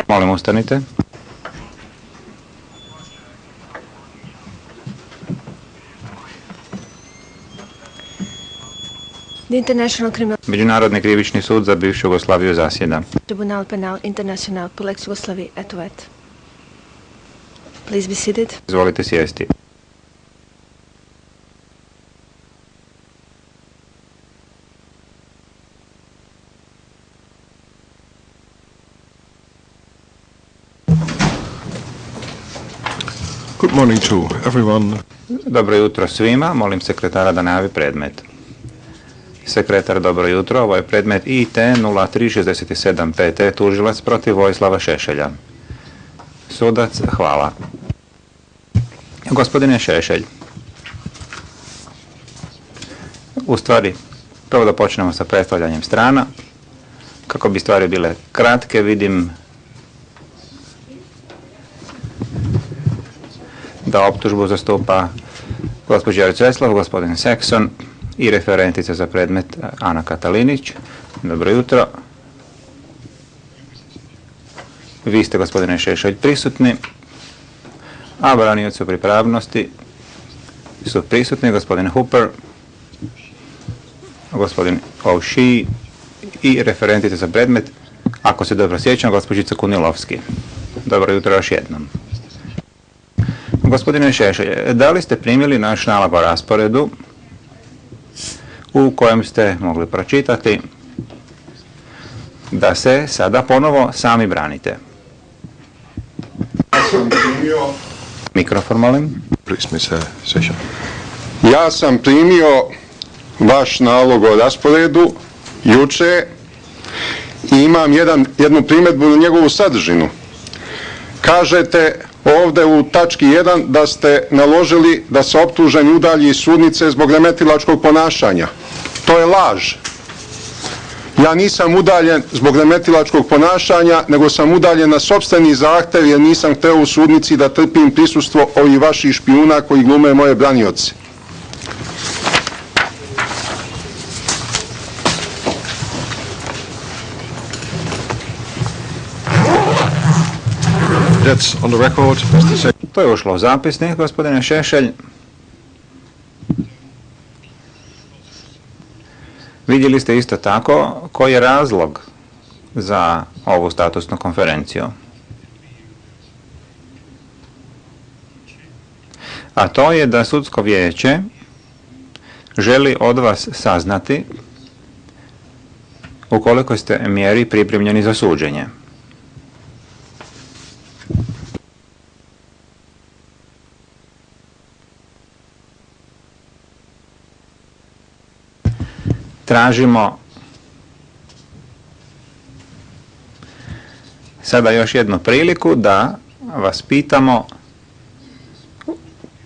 Molim, ustanite. Međunarodni krivični sud za bivšu Jugoslaviju zasjeda. Tribunal Penal International pour l'ex-Yougoslavie est ouvert. Please be seated. Izvolite sjesti. Good morning to everyone. Dobro jutro svima. Molim sekretara da najavi predmet. Sekretar, dobro jutro. Ovo je predmet IT 0367 PT, tužilac protiv Vojislava Šešelja. Sudac, hvala. Gospodine Šešelj, u stvari, prvo da počnemo sa predstavljanjem strana. Kako bi stvari bile kratke, vidim da optužbu zastupa gospođa Jerceslav, gospodin Sekson i referentica za predmet Ana Katalinić. Dobro jutro. Vi ste, gospodine Šešelj, prisutni, a branioci u pripravnosti su prisutni gospodin Hooper, gospodin O'Shea i referentica za predmet, ako se dobro sjećam, gospođica Kunilovski. Dobro jutro još jednom. Gospodine Šešelj, da li ste primili naš nalog o rasporedu u kojem ste mogli pročitati da se sada ponovo sami branite? Mikrofon, molim. Ja sam primio vaš nalog o rasporedu juče i imam jednu primjedbu na njegovu sadržinu. Kažete ovdje u tački 1 da ste naložili da se optuženi udalji iz sudnice zbog remetilačkog ponašanja. To je laž. Ja nisam udaljen zbog remetilačkog ponašanja, nego sam udaljen na sopstveni zahtev jer nisam hteo u sudnici da trpim prisustvo ovih vaših špijuna koji glume moje branioce. To je ušlo u zapisnik, gospodine Šešelj. Vidjeli ste isto tako koji je razlog za ovu statusnu konferenciju. A to je da sudsko vijeće želi od vas saznati u koliko ste mjeri pripremljeni za suđenje. Tražimo sada još jednu priliku da vas pitamo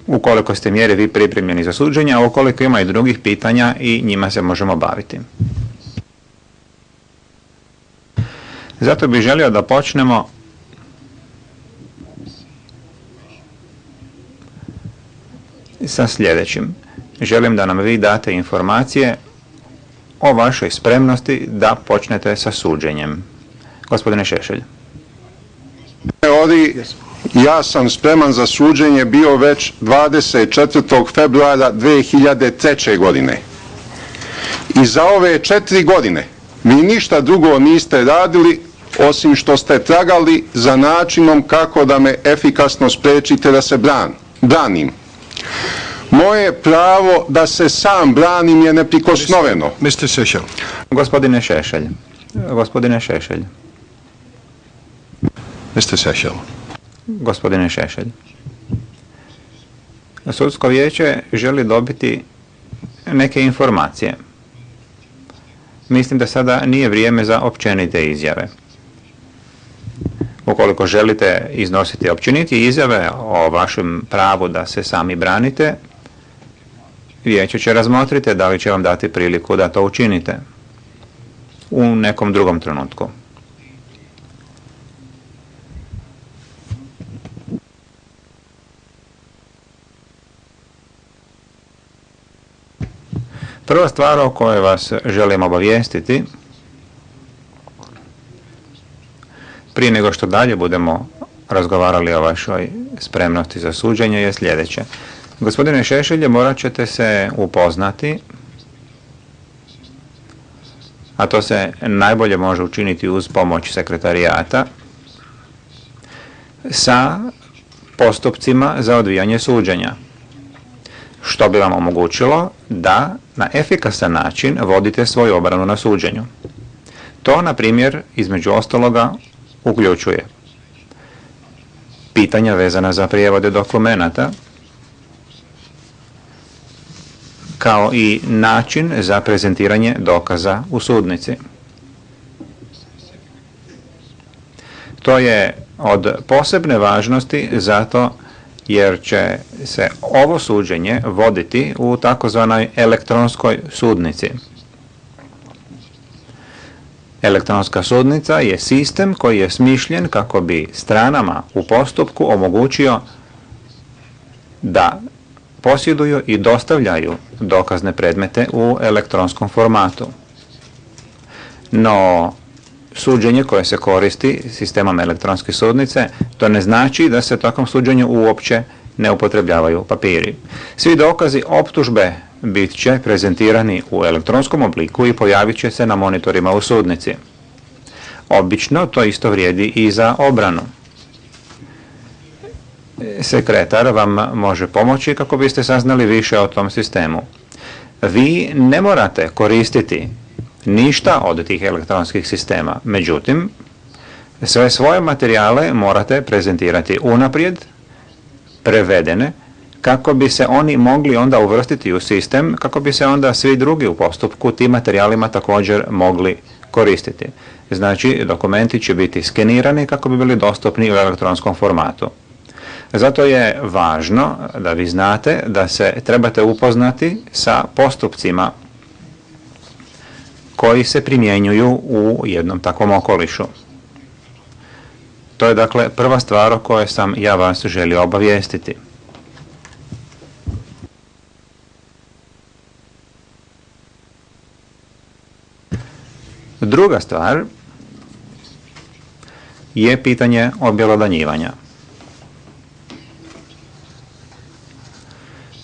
u koliko ste mjeri vi pripremljeni za suđenje, a ukoliko ima i drugih pitanja i njima se možemo baviti. Zato bih želio da počnemo sa sljedećim. Želim da nam vi date informacije o vašoj spremnosti da počnete sa suđenjem. Gospodine Šešelj. Ja sam spreman za suđenje bio već 24. februara 2003. godine. I za ove 4 godine vi ništa drugo niste radili osim što ste tragali za načinom kako da me efikasno sprečite da se branim. Moje pravo da se sam branim je neprikosnoveno. Mr. Šešelj. Gospodine Šešelj. Gospodine Šešelj. Mr. Šešelj. Gospodine Šešelj. Sudsko vijeće želi dobiti neke informacije. Mislim da sada nije vrijeme za općenite izjave. Ukoliko želite iznositi općenite izjave o vašem pravu da se sami branite, vijeće će razmotriti da li će vam dati priliku da to učinite u nekom drugom trenutku. Prva stvar o kojoj vas želim obavijestiti, prije nego što dalje budemo razgovarali o vašoj spremnosti za suđenje je sljedeće. Gospodine Šešelje, morat ćete se upoznati, a to se najbolje može učiniti uz pomoć sekretarijata, sa postupcima za odvijanje suđenja, što bi vam omogućilo da na efikasan način vodite svoju obranu na suđenju. To, na primjer, između ostaloga, uključuje pitanja vezana za prijevode dokumenata, kao i način za prezentiranje dokaza u sudnici. To je od posebne važnosti zato jer će se ovo suđenje voditi u takozvanoj elektronskoj sudnici. Elektronska sudnica je sistem koji je smišljen kako bi stranama u postupku omogućio da posjeduju i dostavljaju dokazne predmete u elektronskom formatu. No, suđenje koje se koristi sistemom elektronske sudnice, to ne znači da se u takvom suđenju uopće ne upotrebljavaju papiri. Svi dokazi optužbe bit će prezentirani u elektronskom obliku i pojavit će se na monitorima u sudnici. Obično to isto vrijedi i za obranu. Sekretar vam može pomoći kako biste saznali više o tom sistemu. Vi ne morate koristiti ništa od tih elektronskih sistema, međutim, sve svoje materijale morate prezentirati unaprijed, prevedene, kako bi se oni mogli onda uvrstiti u sistem, kako bi se onda svi drugi u postupku tim materijalima također mogli koristiti. Znači, dokumenti će biti skenirani kako bi bili dostupni u elektronskom formatu. Zato je važno da vi znate da se trebate upoznati sa postupcima koji se primjenjuju u jednom takvom okolišu. To je dakle prva stvar o kojoj sam ja vas želio obavijestiti. Druga stvar je pitanje objelodanjivanja.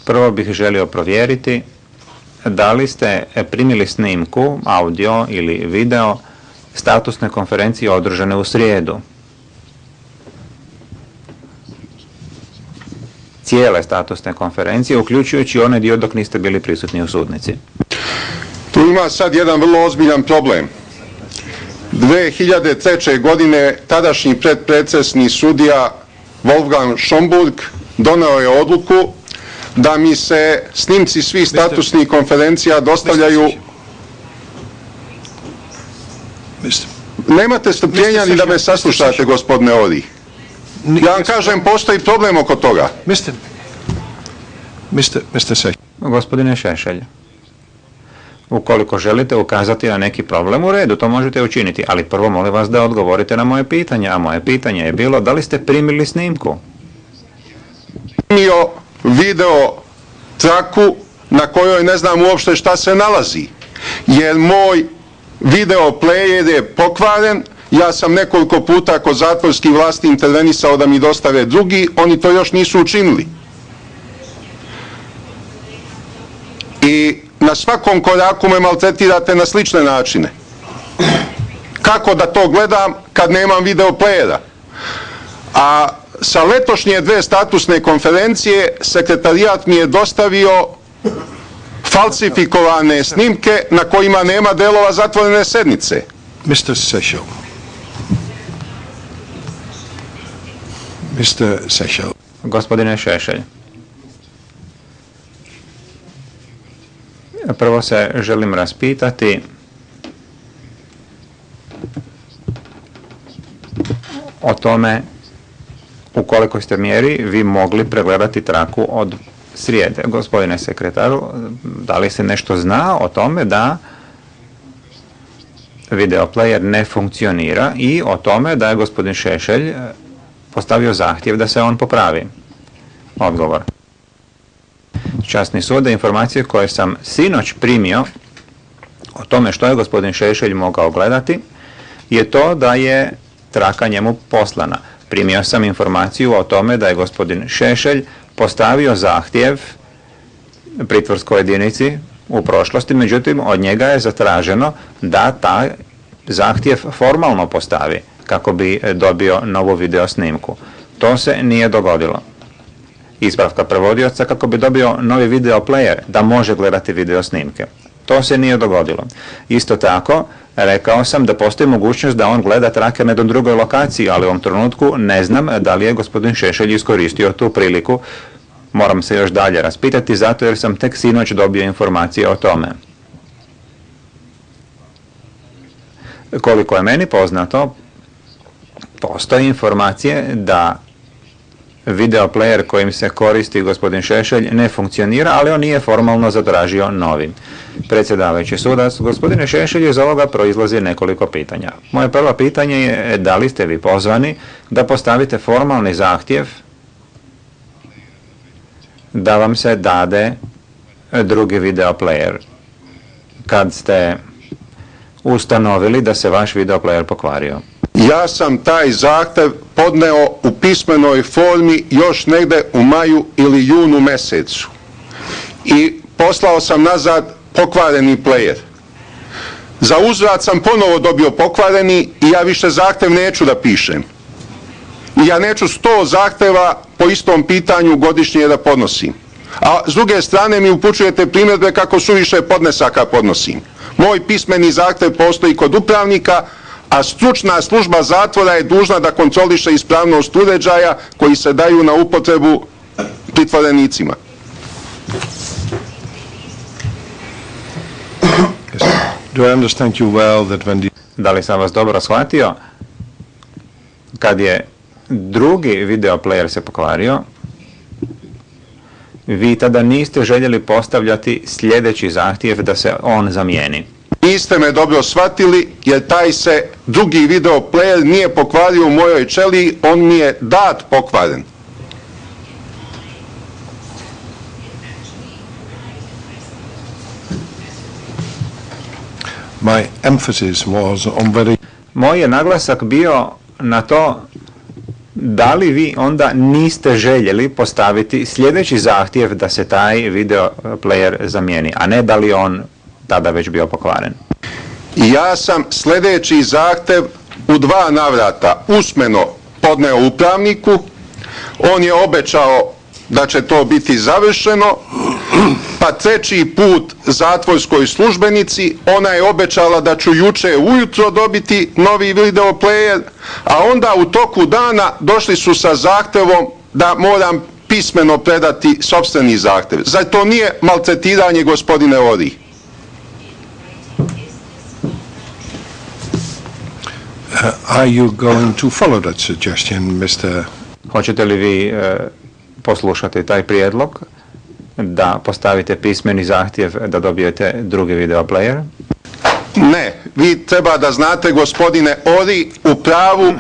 Prvo bih želio provjeriti da li ste primili snimku, audio ili video statusne konferencije održane u srijedu. Cijele statusne konferencije, uključujući onaj dio dok niste bili prisutni u sudnici. Tu ima sad jedan vrlo ozbiljan problem. 2003. godine tadašnji predprocesni sudija Wolfgang Schomburg doneo je odluku da mi se snimci svih statusnih konferencija dostavljaju. Nemate strpljenja ni da me saslušate, gospodine Ori. Ja vam kažem, postoji problem oko toga. Gospodine Šešelj, ukoliko želite ukazati na neki problem, u redu, to možete učiniti, ali prvo molim vas da odgovorite na moje pitanje, a moje pitanje je bilo da li ste primili snimku? Primio video traku na kojoj ne znam uopšte šta se nalazi, jer moj video player je pokvaren. Ja sam nekoliko puta kod zatvorskih vlasti intervenisao da mi dostave drugi, oni to još nisu učinili. I na svakom koraku me maltretirate na slične načine. Kako da to gledam kad nemam video playera? A sa letošnje 2 statusne konferencije sekretarijat mi je dostavio falsifikovane snimke na kojima nema delova zatvorene sednice. Mr. Šešelj. Gospodine Šešelj, prvo se želim raspitati o tome u kolikoj ste mjeri vi mogli pregledati traku od srijede. Gospodine sekretaru, da li se nešto zna o tome da videoplayer ne funkcionira i o tome da je gospodin Šešelj postavio zahtjev da se on popravi? Odgovor. Časni sud, informacije koje sam sinoć primio o tome što je gospodin Šešelj mogao gledati je to da je traka njemu poslana. Primio sam informaciju o tome da je gospodin Šešelj postavio zahtjev pritvorskoj jedinici u prošlosti, međutim od njega je zatraženo da taj zahtjev formalno postavi kako bi dobio novu video snimku. To se nije dogodilo. Ispravka prevodioca kako bi dobio novi video player da može gledati video snimke. To se nije dogodilo. Isto tako, rekao sam da postoji mogućnost da on gleda trake na jednoj drugoj lokaciji, ali u ovom trenutku ne znam da li je gospodin Šešelj iskoristio tu priliku. Moram se još dalje raspitati, zato jer sam tek sinoć dobio informacije o tome. Koliko je meni poznato, postoje informacije da video player kojim se koristi gospodin Šešelj ne funkcionira, ali on nije formalno zatražio novi. Predsjedavajući sudac, gospodine Šešelj, iz ovoga proizlazi nekoliko pitanja. Moje prvo pitanje je da li ste vi pozvani da postavite formalni zahtjev da vam se dade drugi video player kad ste ustanovili da se vaš video player pokvario. Ja sam taj zahtev podneo u pismenoj formi još negde u maju ili junu mesecu. I poslao sam nazad pokvareni player. Za uzvrat sam ponovo dobio pokvareni i ja više zahtev neću da pišem. I ja neću 100 zahteva po istom pitanju godišnje da podnosim. A s druge strane mi upućujete primjedbe kako suviše podnesaka podnosim. Moj pismeni zahtev postoji kod upravnika, a stručna služba zatvora je dužna da kontroliše ispravnost uređaja koji se daju na upotrebu pritvorenicima. Da li sam vas dobro shvatio? Kad je drugi video player se pokvario, vi tada niste željeli postavljati sljedeći zahtjev da se on zamijeni. Niste me dobro shvatili jer taj se drugi video player nije pokvario u mojoj ćeliji, on mi je dat pokvaren. Moj je naglasak bio na to da li vi onda niste željeli postaviti sljedeći zahtjev da se taj video player zamijeni, a ne da li on tada već bio pokvaren. Ja sam sljedeći zahtjev u 2 navrata usmeno podneo upravniku, on je obećao da će to biti završeno, pa 3. put zatvorskoj službenici, ona je obećala da ću juče ujutro dobiti novi video player, a onda u toku dana došli su sa zahtjevom da moram pismeno predati sopstveni zahtjev. Zar to nije maltretiranje, gospodine Ori? Are you going to follow that suggestion, Mr. Hoćete li vi poslušati taj prijedlog da postavite pismeni zahtjev da dobijete drugi video player? Ne, vi treba da znate, gospodine Ori, u pravu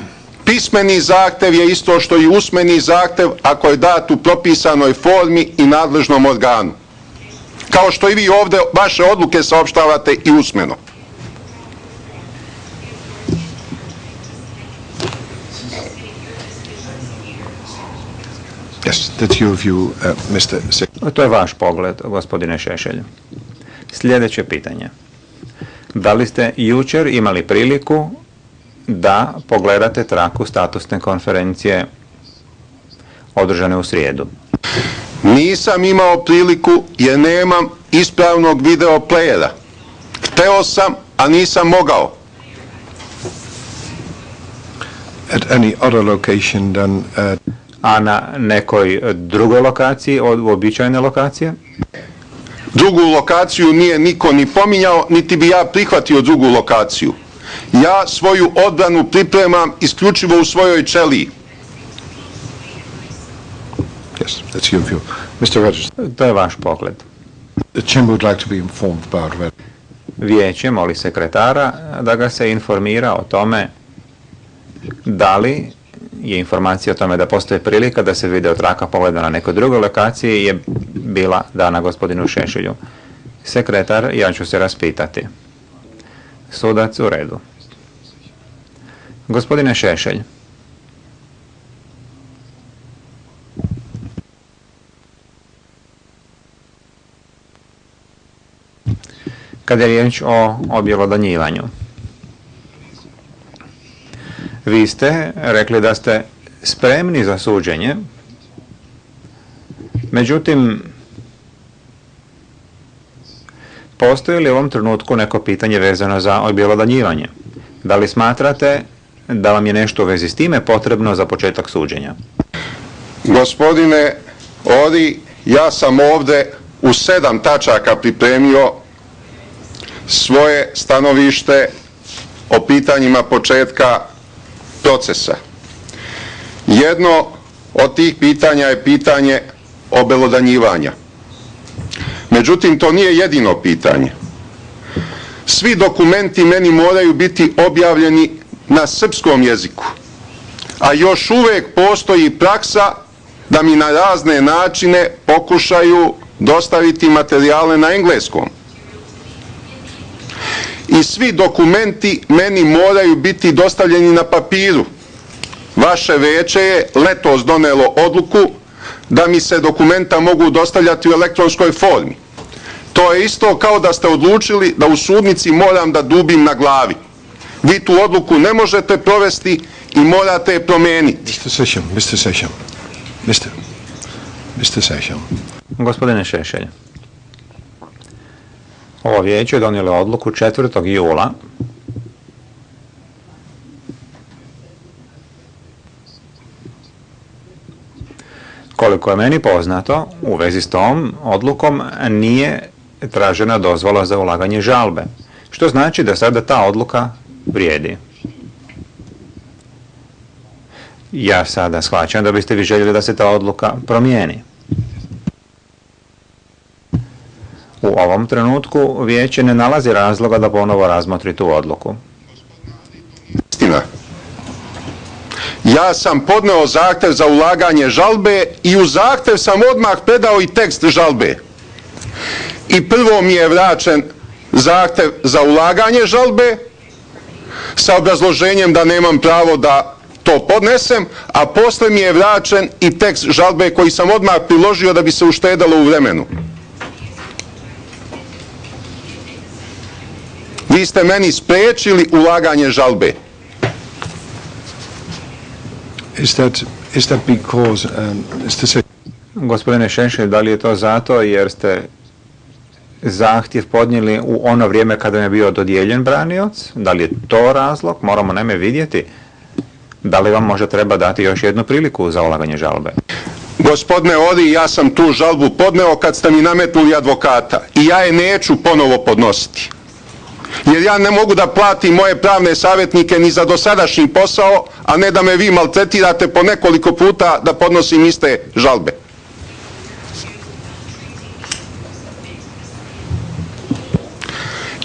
pismeni zahtjev je isto što i usmeni zahtjev ako je dat u propisanoj formi i nadležnom organu. Kao što i vi ovdje vaše odluke saopštavate i usmeno. Yes, that's your view, Mr. To je vaš pogled, gospodine Šešelj. Sljedeće pitanje. Da li ste jučer imali priliku da pogledate traku statusne konferencije održane u srijedu? Nisam imao priliku jer nemam ispravnog video playera. Hteo sam, a nisam mogao. At any other location than A na nekoj drugoj lokaciji od uobičajene lokacije? Drugu lokaciju nije niko ni pominjao, niti bi ja prihvatio drugu lokaciju. Ja svoju odbranu pripremam isključivo u svojoj ćeliji. yes, that's your view, Mr. Register. To je vaš pogled. The chamber would like to be informed about whether Vijeće moli sekretara da ga se informira o tome da li je informacija o tome da postoji prilika da se video traka pogleda na nekoj drugoj lokaciji je bila dana gospodinu Šešelju. Sekretar, ja ću se raspitati. Sudac, u redu. Gospodine Šešelj, kada je riječ o objelodanjivanju, vi ste rekli da ste spremni za suđenje, međutim, postoji li u ovom trenutku neko pitanje vezano za objelodanjivanje? Da li smatrate da vam je nešto u vezi s time potrebno za početak suđenja? Gospodine Ori, ja sam ovdje u 7 tačaka pripremio svoje stanovište o pitanjima početka procesa. Jedno od tih pitanja je pitanje obelodanjivanja. Međutim, to nije jedino pitanje. Svi dokumenti meni moraju biti objavljeni na srpskom jeziku, a još uvijek postoji praksa da mi na razne načine pokušaju dostaviti materijale na engleskom. I svi dokumenti meni moraju biti dostavljeni na papiru. Vaše veće je letos donelo odluku da mi se dokumenta mogu dostavljati u elektronskoj formi. To je isto kao da ste odlučili da u sudnici moram da dubim na glavi. Vi tu odluku ne možete provesti i morate je promijeniti. Mr. Session. Gospodine Šešelj, ovo vijeće je donijelo odluku 4. jula koliko je meni poznato, u vezi s tom odlukom nije tražena dozvola za ulaganje žalbe, što znači da sada ta odluka vrijedi. Ja sada shvaćam da biste vi željeli da se ta odluka promijeni. U ovom trenutku vijeće ne nalazi razloga da ponovo razmotri tu odluku. Istina. Ja sam podneo zahtjev za ulaganje žalbe i u zahtjev sam odmah predao i tekst žalbe. I prvo mi je vraćen zahtjev za ulaganje žalbe sa obrazloženjem da nemam pravo da to podnesem, a posle mi je vraćen i tekst žalbe koji sam odmah priložio da bi se uštedalo u vremenu. Vi ste meni spriječili ulaganje žalbe. Is that because, Gospodine Šešelj, da li je to zato jer ste zahtjev podnijeli u ono vrijeme kada je bio dodijeljen branioc? Da li je to razlog? Moramo naime vidjeti da li vam možda treba dati još jednu priliku za ulaganje žalbe. Gospodine Ori, ja sam tu žalbu podneo kad ste mi nametnuli advokata i ja je neću ponovo podnositi. Jer ja ne mogu da platim moje pravne savjetnike ni za dosadašnji posao, a ne da me vi maltretirate po nekoliko puta da podnosim iste žalbe.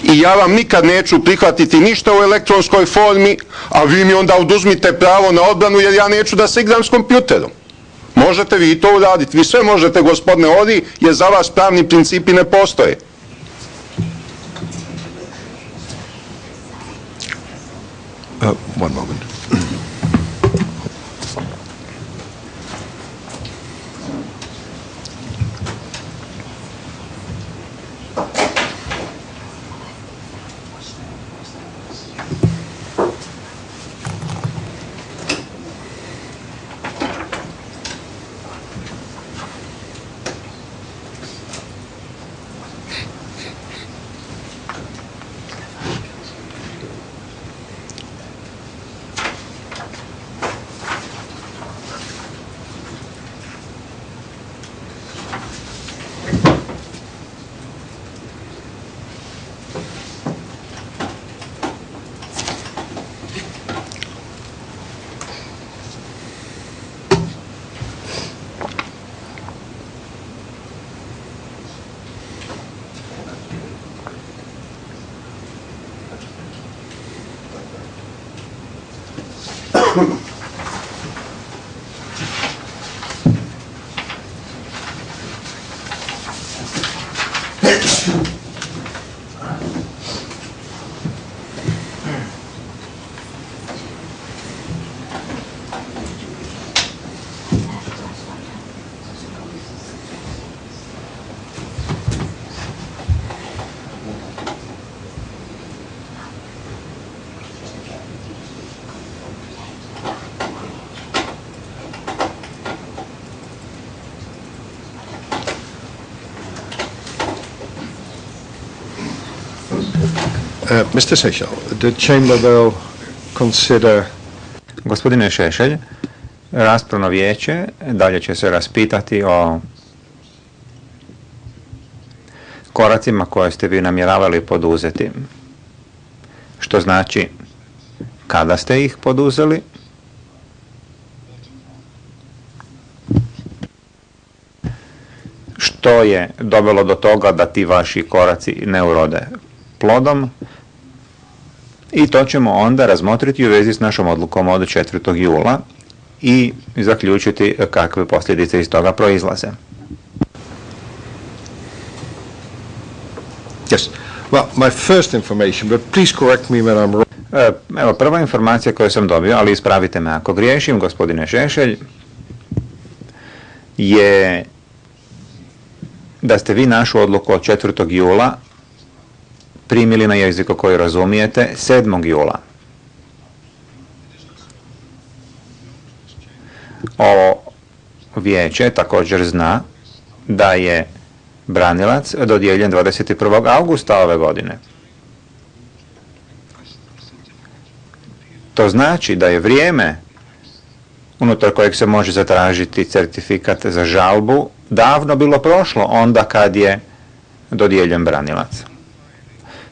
I ja vam nikad neću prihvatiti ništa u elektronskoj formi, a vi mi onda oduzmite pravo na odbranu jer ja neću da se igram s kompjuterom. Možete vi to uraditi. Vi sve možete, gospodine Ori, jer za vas pravni principi ne postoje. One moment. Mr. Seychelles, the chamber will consider... Gospodine Šešelj, raspravno vijeće dalje će se raspitati o koracima koje ste vi namjeravali poduzeti. Što znači kada ste ih poduzeli, što je dovelo do toga da ti vaši koraci ne urode plodom, i to ćemo onda razmotriti u vezi s našom odlukom od 4. jula i zaključiti kakve posljedice iz toga proizlaze. Yes. Well, my first information, but please correct me when I'm wrong. Evo, prva informacija koju sam dobio, ali ispravite me ako griješim, gospodine Šešelj, je da ste vi našu odluku od 4. jula primili na jeziku koji razumijete 7. jula. Ovo vijeće također zna da je branilac dodijeljen 21. augusta ove godine. To znači da je vrijeme unutar kojeg se može zatražiti certifikat za žalbu davno bilo prošlo onda kad je dodijeljen branilac.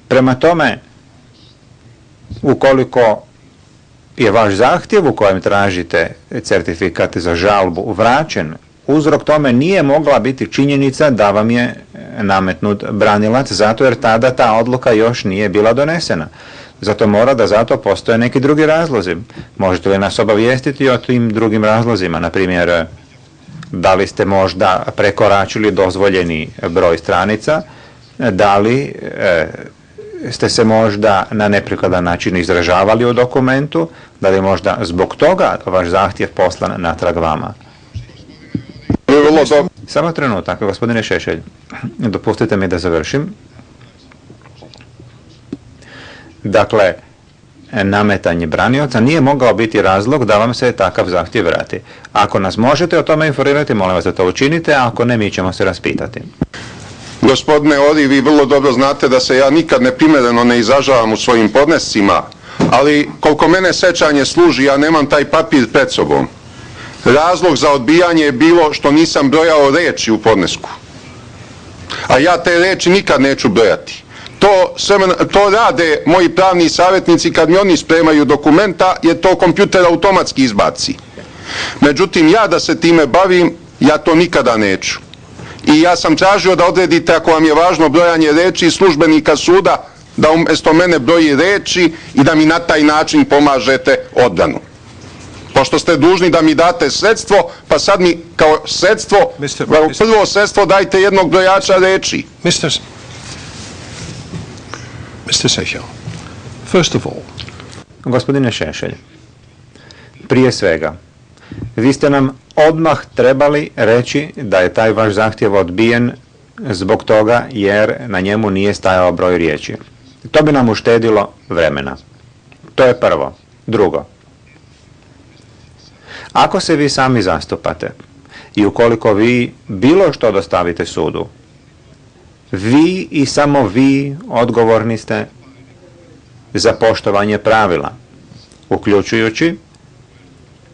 Prema tome, ukoliko je vaš zahtjev u kojem tražite certifikat za žalbu vraćen, uzrok tome nije mogla biti činjenica da vam je nametnut branilac, zato jer tada ta odluka još nije bila donesena. Zato mora da zato postoje neki drugi razlozi. Možete li nas obavijestiti o tim drugim razlozima? Na primjer, da li ste možda prekoračili dozvoljeni broj stranica, da li ste se možda na neprikladan način izražavali u dokumentu, da li možda zbog toga vaš zahtjev poslan natrag vama? Samo trenutak, gospodine Šešelj, dopustite mi da završim. Dakle, nametanje branioca nije mogao biti razlog da vam se takav zahtjev vrati. Ako nas možete o tome informirati, molim vas da to učinite, a ako ne, mi ćemo se raspitati. Gospodine Ori, vi vrlo dobro znate da se ja nikad neprimjereno ne izražavam u svojim podnescima, ali koliko mene sećanje služi, ja nemam taj papir pred sobom. Razlog za odbijanje je bilo što nisam brojao reči u podnesku. A ja te reči nikad neću brojati. To rade moji pravni savjetnici kad mi oni spremaju dokumenta, jer to kompjuter automatski izbaci. Međutim, ja da se time bavim, ja to nikada neću. I ja sam tražio da odredite, ako vam je važno brojanje reči, službenika suda da umjesto mene broji reči i da mi na taj način pomažete odbranu. Pošto ste dužni da mi date sredstvo, pa sad mi kao sredstvo, prvo sredstvo dajte jednog brojača reči. Mr. Seychelles, first of all... Gospodine Šešelj, prije svega, vi ste nam odmah trebali reći da je taj vaš zahtjev odbijen zbog toga jer na njemu nije stajao broj riječi. To bi nam uštedilo vremena. To je prvo. Drugo, ako se vi sami zastupate i ukoliko vi bilo što dostavite sudu, vi i samo vi odgovorni ste za poštovanje pravila, uključujući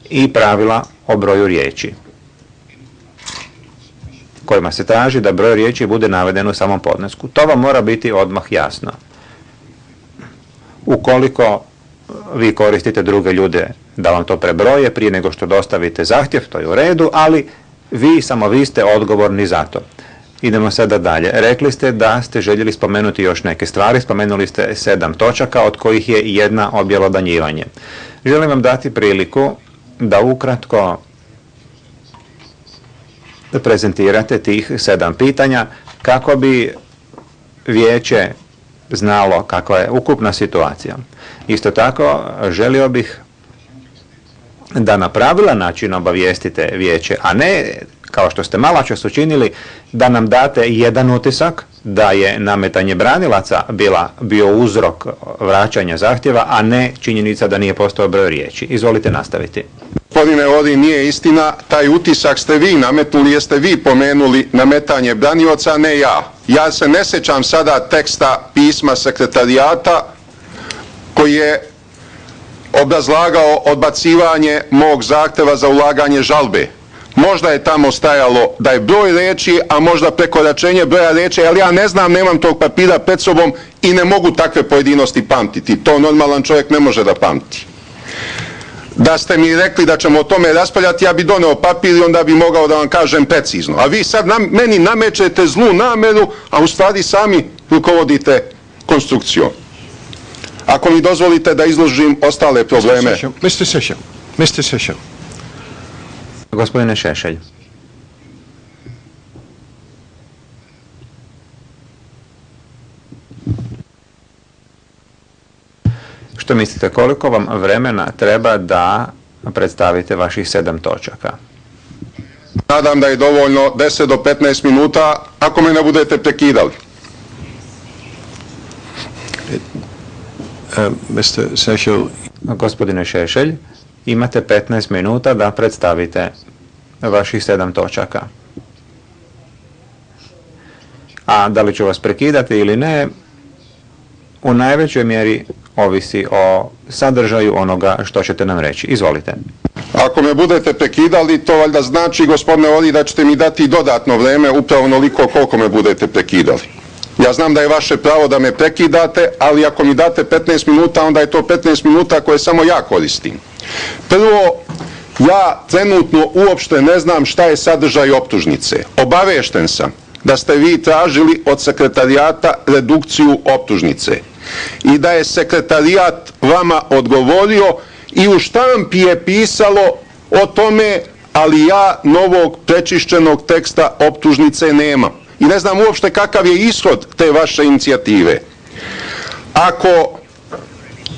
i pravila o broju riječi, kojima se traži da broj riječi bude naveden u samom podnesku. To vam mora biti odmah jasno. Ukoliko vi koristite druge ljude da vam to prebroje prije nego što dostavite zahtjev, to je u redu, ali vi, samo vi ste odgovorni za to. Idemo sada dalje. Rekli ste da ste željeli spomenuti još neke stvari, spomenuli ste 7 točaka, od kojih je jedna objelodanjivanje. Želim vam dati priliku da ukratko prezentirate tih 7 pitanja kako bi vijeće znalo kakva je ukupna situacija. Isto tako, želio bih da na pravilan način obavijestite vijeće, a ne, kao što ste malo čas učinili, da nam date jedan utisak da je nametanje branilaca bio uzrok vraćanja zahtjeva, a ne činjenica da nije postojao broj riječi. Izvolite nastaviti. Gospodine Ori, nije istina, taj utisak ste vi nametnuli, jeste vi pomenuli nametanje branioca, ne ja. Ja se ne sjećam sada teksta pisma sekretarijata koji je obrazlagao odbacivanje mog zahteva za ulaganje žalbe. Možda je tamo stajalo da je broj reči, a možda prekoračenje broja reči, ali ja ne znam, nemam tog papira pred sobom i ne mogu takve pojedinosti pamtiti. To normalan čovjek ne može da pamti. Da ste mi rekli da ćemo o tome raspravljati, ja bi doneo papir i onda bi mogao da vam kažem precizno. A vi sad meni namećete zlu nameru, a u stvari sami rukovodite konstrukcijom. Ako mi dozvolite da izložim ostale probleme. Mr. Šešelj. Gospodine Šešelj. Što mislite, koliko vam vremena treba da predstavite vaših 7 točaka? Nadam da je dovoljno 10 do 15 minuta ako me ne budete prekidali. Mr. Šešelj. Gospodine Šešelj, imate 15 minuta da predstavite vaših 7 točaka. A da li ću vas prekidati ili ne, u najvećoj mjeri ovisi o sadržaju onoga što ćete nam reći. Izvolite. Ako me budete prekidali, to valjda znači, gospodine Oli, da ćete mi dati dodatno vreme, upravo onoliko koliko me budete prekidali. Ja znam da je vaše pravo da me prekidate, ali ako mi date 15 minuta, onda je to 15 minuta koje samo ja koristim. Prvo, ja trenutno uopšte ne znam šta je sadržaj optužnice. Obavešten sam da ste vi tražili od sekretarijata redukciju optužnice i da je sekretarijat vama odgovorio i u štampi je pisalo o tome, ali ja novog prečišćenog teksta optužnice nemam. I ne znam uopšte kakav je ishod te vaše inicijative. Ako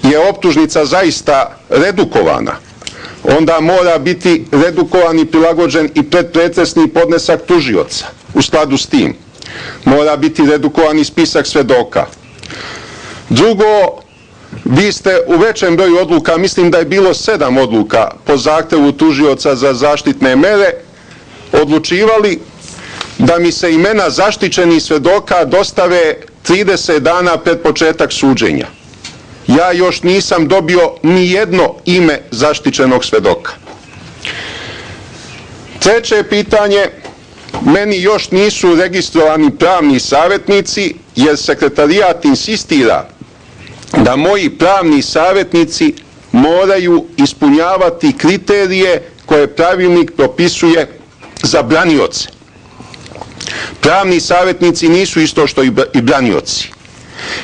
je optužnica zaista redukovana, onda mora biti redukovan i prilagođen i predpretresni podnesak tužioca. U skladu s tim mora biti redukovan i spisak svedoka. Drugo, vi ste u većem broju odluka, mislim da je bilo 7 odluka po zahtevu tužioca za zaštitne mere, odlučivali da mi se imena zaštićenih svedoka dostave 30 dana pred početak suđenja. Ja još nisam dobio ni jedno ime zaštićenog svedoka. Treće pitanje, meni još nisu registrovani pravni savjetnici, jer sekretarijat insistira da moji pravni savjetnici moraju ispunjavati kriterije koje pravilnik propisuje za branioce. Pravni savjetnici nisu isto što i branioci.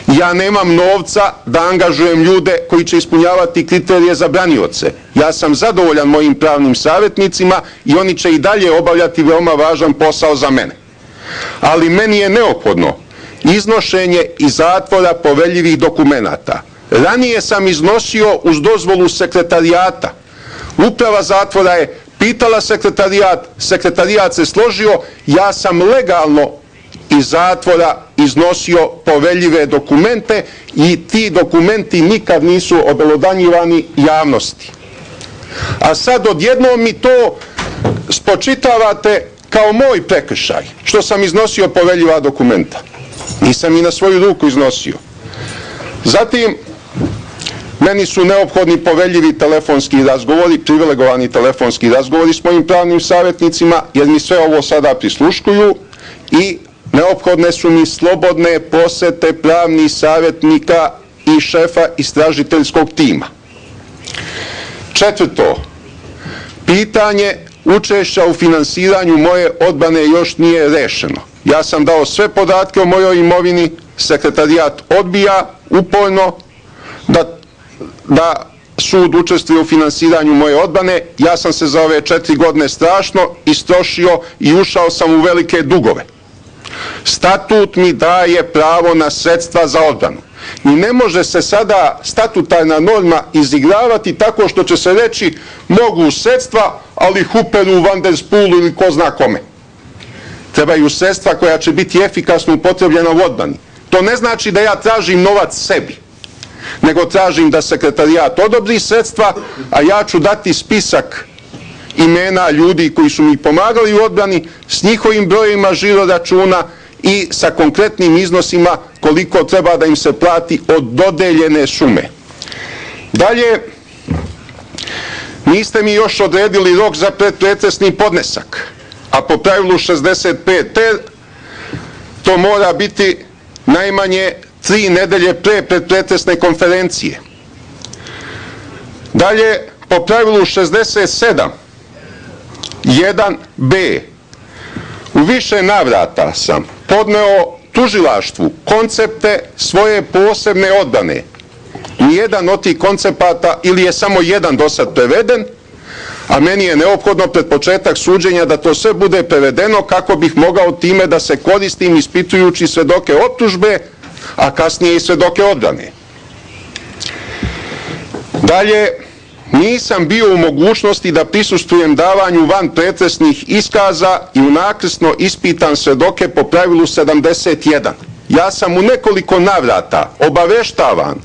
Ja nemam novca da angažujem ljude koji će ispunjavati kriterije za branioce. Ja sam zadovoljan mojim pravnim savjetnicima i oni će i dalje obavljati veoma važan posao za mene. Ali meni je neophodno iznošenje iz zatvora poveljivih dokumenata. Ranije sam iznosio uz dozvolu sekretarijata. Uprava zatvora je pitala sekretarijat, sekretarijat se složio, ja sam legalno iz zatvora iznosio poveljive dokumente i ti dokumenti nikad nisu obelodanjivani javnosti. A sad odjednom mi to spočitavate kao moj prekršaj, što sam iznosio poveljiva dokumenta. Nisam i na svoju ruku iznosio. Zatim, meni su neophodni poveljivi telefonski razgovori, privilegovani telefonski razgovori s mojim pravnim savjetnicima, jer mi sve ovo sada prisluškuju i neophodne su mi slobodne posete pravnih savjetnika i šefa istražiteljskog tima. Četvrto, pitanje učešća u finansiranju moje odbrane još nije rešeno. Ja sam dao sve podatke o mojoj imovini, sekretarijat odbija uporno da sud učestvuje u finansiranju moje odbrane. Ja sam se za ove 4 godine strašno istrošio i ušao sam u velike dugove. Statut mi daje pravo na sredstva za odbranu. I ne može se sada statutarna norma izigravati tako što će se reći mogu sredstva, ali Huperu, Van der Spoelu ili ko zna kome. Trebaju sredstva koja će biti efikasno upotrebljena u odbrani. To ne znači da ja tražim novac sebi, nego tražim da sekretarijat odobri sredstva, a ja ću dati spisak imena ljudi koji su mi pomagali u odbrani s njihovim brojima žiroračuna i sa konkretnim iznosima koliko treba da im se plati od dodeljene sume. Dalje, niste mi još odredili rok za predpretresni podnesak, a po pravilu 65T to mora biti najmanje 3 nedelje pre predpretresne konferencije. Dalje, po pravilu 67 1b u više navrata sam podneo tužilaštvu koncepte svoje posebne odbrane. Nijedan od tih koncepata ili je samo jedan do sad preveden, a meni je neophodno pred početak suđenja da to sve bude prevedeno kako bih mogao time da se koristim ispitujući svedoke optužbe, a kasnije i svedoke odbrane. Dalje, nisam bio u mogućnosti da prisustvujem davanju vanpretresnih iskaza i unakrsno ispitan svedoke po pravilu 71. Ja sam u nekoliko navrata obaveštavan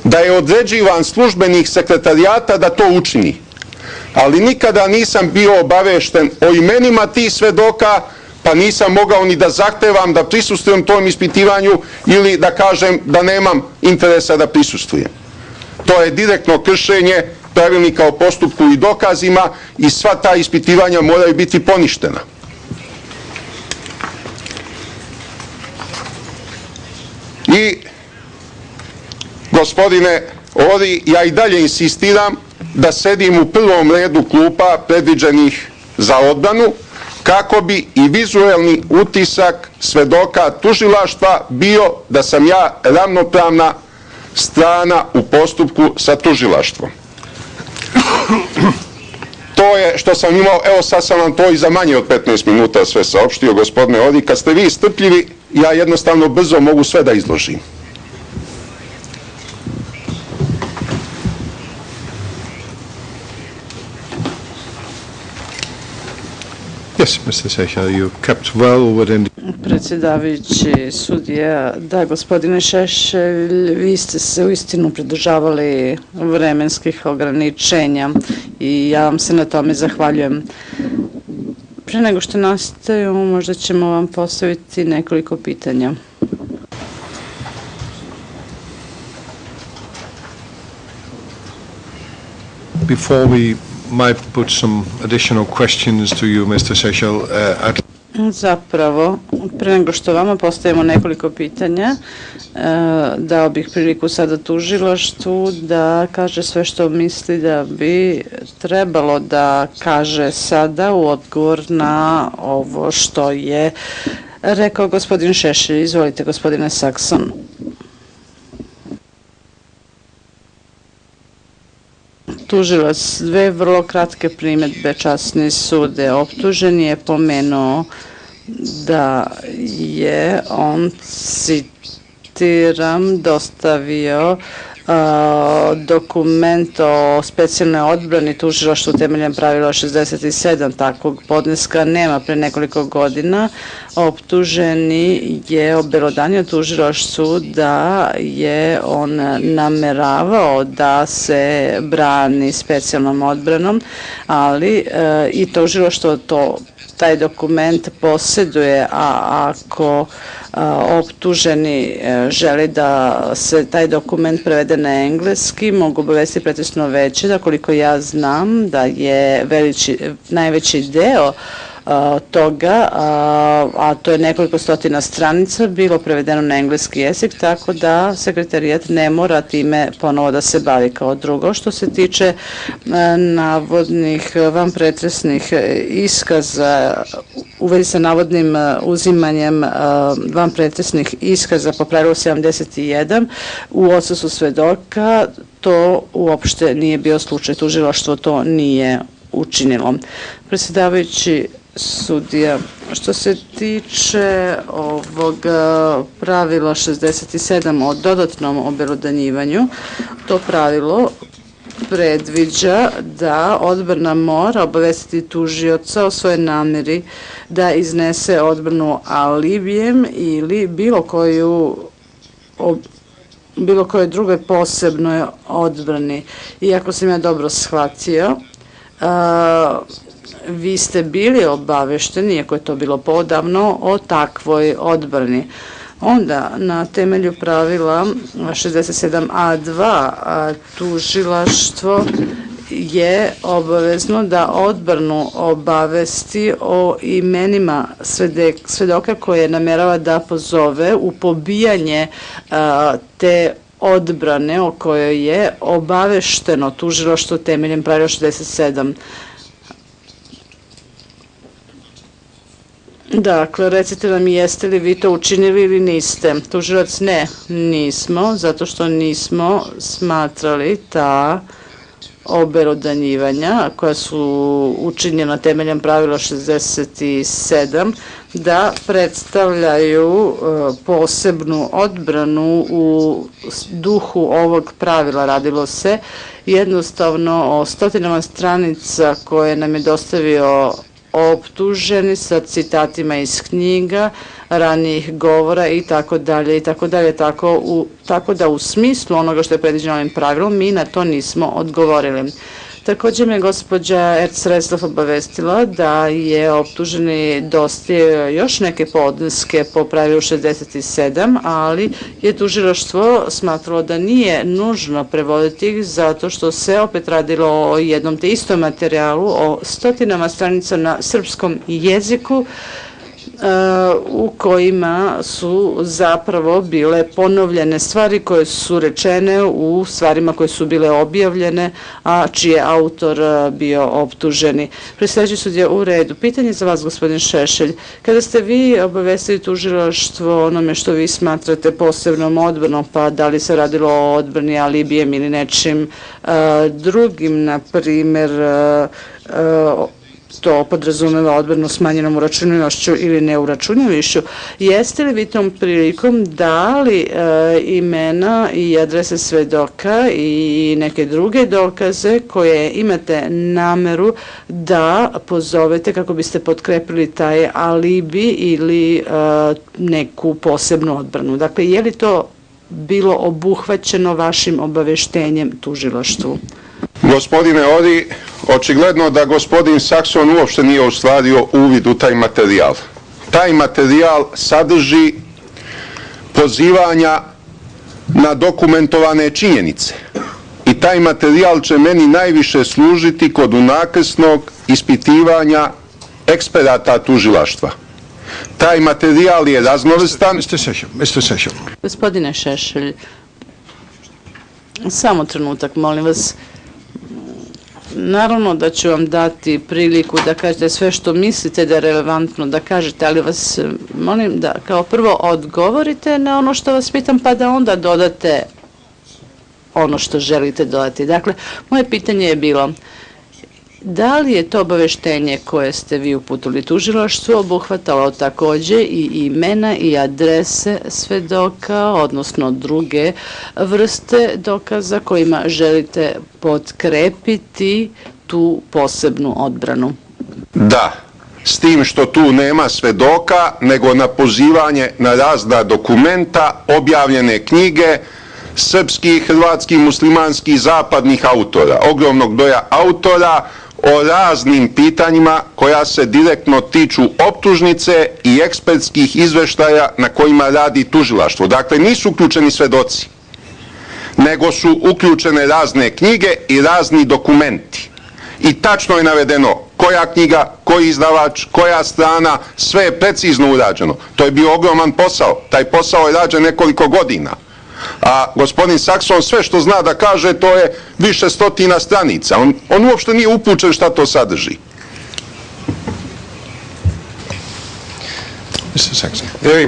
da je određivan službenik sekretarijata da to učini, ali nikada nisam bio obavešten o imenima tih svedoka, pa nisam mogao ni da zahtevam da prisustvujem tom ispitivanju ili da kažem da nemam interesa da prisustvujem. To je direktno kršenje pravilnika o postupku i dokazima i sva ta ispitivanja moraju biti poništena. I, gospodine Ori, ja i dalje insistiram da sedim u prvom redu klupa predviđenih za odbranu, kako bi i vizuelni utisak svedoka tužilaštva bio da sam ja ravnopravna strana u postupku sa tužilaštvom. To je što sam imao, evo sad sam vam to i za manje od 15 minuta sve saopštio, gospodine Ori. Kad ste vi strpljivi, ja jednostavno brzo mogu sve da izložim. Yes, Mr. Seychelles, you kept well within the... Predsjedavajući sudija, da, gospodine Šešelj, vi ste se uistinu pridržavali vremenskih ograničenja i ja vam se na tome zahvaljujem. Pre nego što nastavimo, možda ćemo vam postaviti nekoliko pitanja. Before we might put some additional questions to you, Mr. Seychelles, Zapravo, pre nego što vama postavimo nekoliko pitanja, dao bih priliku sada tužilaštvu da kaže sve što misli da bi trebalo da kaže sada u odgovor na ovo što je rekao gospodin Šešelj. Izvolite, gospodine Sakson. Tužilac, dve vrlo kratke primedbe. Časni sud je optužen je pomenuo da je on, citiram, dostavio dokument o specijalnoj odbrani tužilaštvu temeljem pravila 67. Takvog podneska nema. Pre nekoliko godina optuženi je obelodanio tužilaštvu da je on nameravao da se brani specijalnom odbranom, ali i tužilaštvo taj dokument posjeduje, a ako optuženi želi da se taj dokument prevede na engleski, mogu obavestiti pretresno veće da, koliko ja znam, da je najveći deo toga, a to je nekoliko stotina stranica, bilo prevedeno na engleski jezik, tako da sekretarijat ne mora time ponovo da se bavi. Kao drugo, što se tiče navodnih vanpretresnih iskaza u vezi sa navodnim uzimanjem vanpretresnih iskaza po pravilu 71 u odsustvu svedoka, to uopšte nije bio slučaj. Tužilaštvo to nije učinilo. Predsjedavajući sudija, što se tiče ovog pravila 67 o dodatnom obelodanjivanju, to pravilo predviđa da odbrana mora obavestiti tužioca o svojoj nameri da iznese odbranu alibijem ili bilo kojoj drugoj posebnoj odbrani. Iako sam ja dobro shvatio, vi ste bili obavešteni, iako je to bilo podavno, o takvoj odbrani. onda na temelju pravila 67a2 tužilaštvo je obavezno da odbranu obavesti o imenima svedoka koje namerava da pozove u pobijanje te odbrane o kojoj je obavešteno tužilaštvo temeljem pravila 67. Dakle, recite nam jeste li vi to učinili ili niste. Tužilac ne, nismo, zato što nismo smatrali ta obelodanjivanja koja su učinjena temeljem pravila 67 da predstavljaju posebnu odbranu u duhu ovog pravila. Radilo se jednostavno o stotinama stranica koje nam je dostavio optuženi sa citatima iz knjiga, ranijih govora i tako dalje i tako dalje. Tako da u smislu onoga što je predviđeno ovim pravilom mi na to nismo odgovorili. Također me gospođa Erc-Reslov obavestila da je optuženi dostavio još neke podneske po pravilu 67, ali je tužilaštvo smatralo da nije nužno prevoditi ih zato što se opet radilo o jednom te istom materijalu, o stotinama stranica na srpskom jeziku u kojima su zapravo bile ponovljene stvari koje su rečene u stvarima koje su bile objavljene, a čiji je autor bio optuženi. Predsjedavajući sudija, u redu. Pitanje za vas, gospodin Šešelj. Kada ste vi obavestili tužilaštvo onome što vi smatrate posebnom odbranom, pa da li se radilo o odbrani alibijem ili nečim drugim, na primjer, to podrazumeva odbranu smanjenom uračunljivošću ili neuračunljivošću. Jeste li vi tom prilikom dali imena i adrese svedoka i neke druge dokaze koje imate nameru da pozovete kako biste potkrepili taj alibi ili neku posebnu odbranu? Dakle, je li to bilo obuhvaćeno vašim obaveštenjem tužilaštvu? Gospodine Ori, očigledno da gospodin Sakson uopšte nije ostvario uvid u taj materijal. Taj materijal sadrži pozivanja na dokumentovane činjenice. I taj materijal će meni najviše služiti kod unakrsnog ispitivanja eksperata tužilaštva. Taj materijal je raznovrstan. Mr. Session. Gospodine Šešelj, samo trenutak, molim vas. Naravno da ću vam dati priliku da kažete sve što mislite da je relevantno da kažete, ali vas molim da kao prvo odgovorite na ono što vas pitam, pa da onda dodate ono što želite dodati. Dakle, moje pitanje je bilo da li je to obaveštenje koje ste vi uputili tužilaštvu obuhvatalo također i imena i adrese svedoka, odnosno druge vrste dokaza kojima želite potkrepiti tu posebnu odbranu? Da, s tim što tu nema svedoka, nego na pozivanje na razna dokumenta, objavljene knjige, srpskih, hrvatskih, muslimanskih, zapadnih autora, ogromnog broja autora o raznim pitanjima koja se direktno tiču optužnice i ekspertskih izveštaja na kojima radi tužilaštvo. Dakle, nisu uključeni svedoci, nego su uključene razne knjige i razni dokumenti. I tačno je navedeno koja knjiga, koji izdavač, koja strana, sve je precizno urađeno. To je bio ogroman posao. Taj posao je rađen nekoliko godina. A gospodin Sakson sve što zna da kaže, to je više stotina stranica. On uopšte nije upućen šta to sadrži.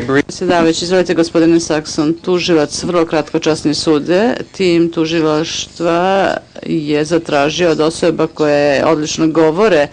Predsjedavajući, izvolite gospodine Sakson, tužilac, vrlo kratko, časni sude, tim tužilaštva je zatražio od osoba koje odlično govore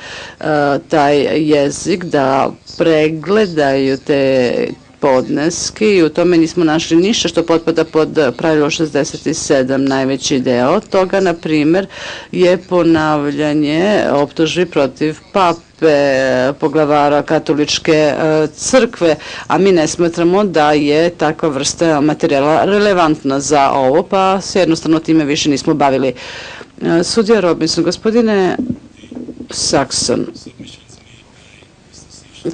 taj jezik da pregledaju te podneske i u tome nismo našli ništa što potpada pod pravilo 67. Najveći deo toga, na primjer, je ponavljanje optužbi protiv pape, poglavara katoličke crkve, a mi ne smatramo da je takva vrsta materijala relevantna za ovo, pa se jednostavno time više nismo bavili. Sudija Robinson, gospodine Sakson,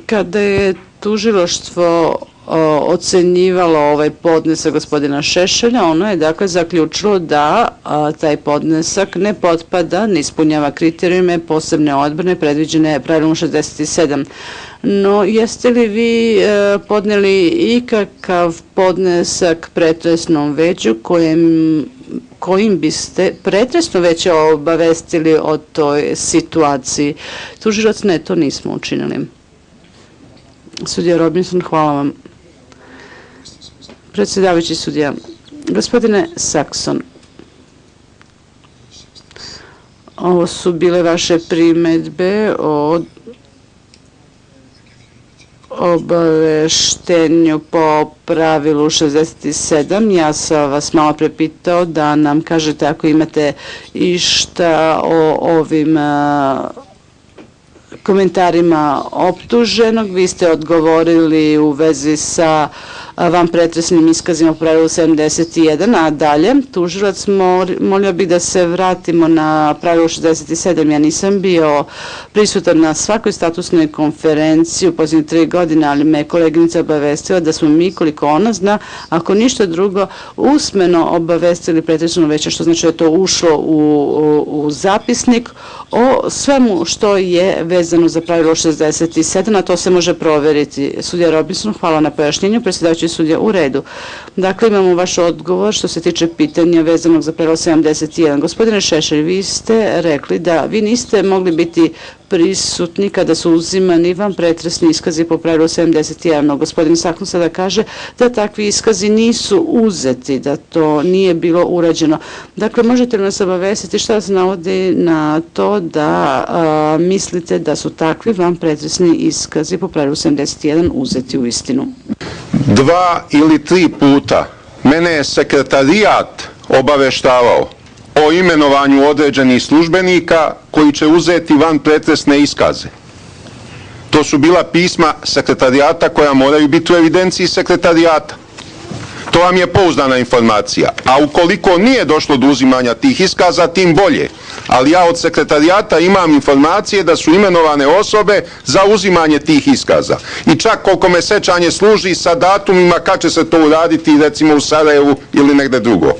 kada je tužilaštvo ocenjivalo ovaj podnesak gospodina Šešelja, ono je dakle zaključilo da taj podnesak ne potpada, ne ispunjava kriterijume posebne odbrane predviđene pravilom 67. No, jeste li vi podneli ikakav podnesak pretresnom veću kojim biste pretresno veće obavestili o toj situaciji? Tužilac, ne, to nismo učinili. Sudija Robinson, hvala vam. Predsjedavajući sudija, gospodine Saxon, ovo su bile vaše primedbe o obaveštenju po pravilu 67. Ja sam vas malo prepitao da nam kažete ako imate išta o ovim komentarima optuženog. Vi ste odgovorili u vezi sa vanpretresnim iskazima po pravilu 71, a dalje tužilac molio bih da se vratimo na pravilo 67. Ja nisam bio prisutan na svakoj statusnoj konferenciji u posljednje 3 godine, ali me koleginica obavestila da smo mi, koliko ona zna, ako ništa drugo, usmeno obavestili pretresno veće, što znači da je to ušlo u zapisnik o svemu što je vezano za pravilo 67, a to se može proveriti. Sudija Robinson, hvala na pojašnjenju. Predsjedavajući sudija, u redu. Dakle, imamo vaš odgovor što se tiče pitanja vezanog za pravilo 71. Gospodine Šešelj, vi ste rekli da vi niste mogli biti prisutni kada su uzimani vanpretresni iskazi po pravilu 71. No, gospodin Saxon sada kaže da takvi iskazi nisu uzeti, da to nije bilo urađeno. Dakle, možete li nas obavestiti šta se navodi na to da mislite da su takvi vanpretresni iskazi po pravilu 71 uzeti u istinu? 2 ili 3 puta mene je sekretarijat obaveštavao o imenovanju određenih službenika koji će uzeti vanpretresne iskaze. To su bila pisma sekretarijata koja moraju biti u evidenciji sekretarijata. To vam je pouzdana informacija. A ukoliko nije došlo do uzimanja tih iskaza, tim bolje. Ali ja od sekretarijata imam informacije da su imenovane osobe za uzimanje tih iskaza. I čak koliko me sećanje služi sa datumima kad će se to uraditi, recimo u Sarajevu ili negde drugo.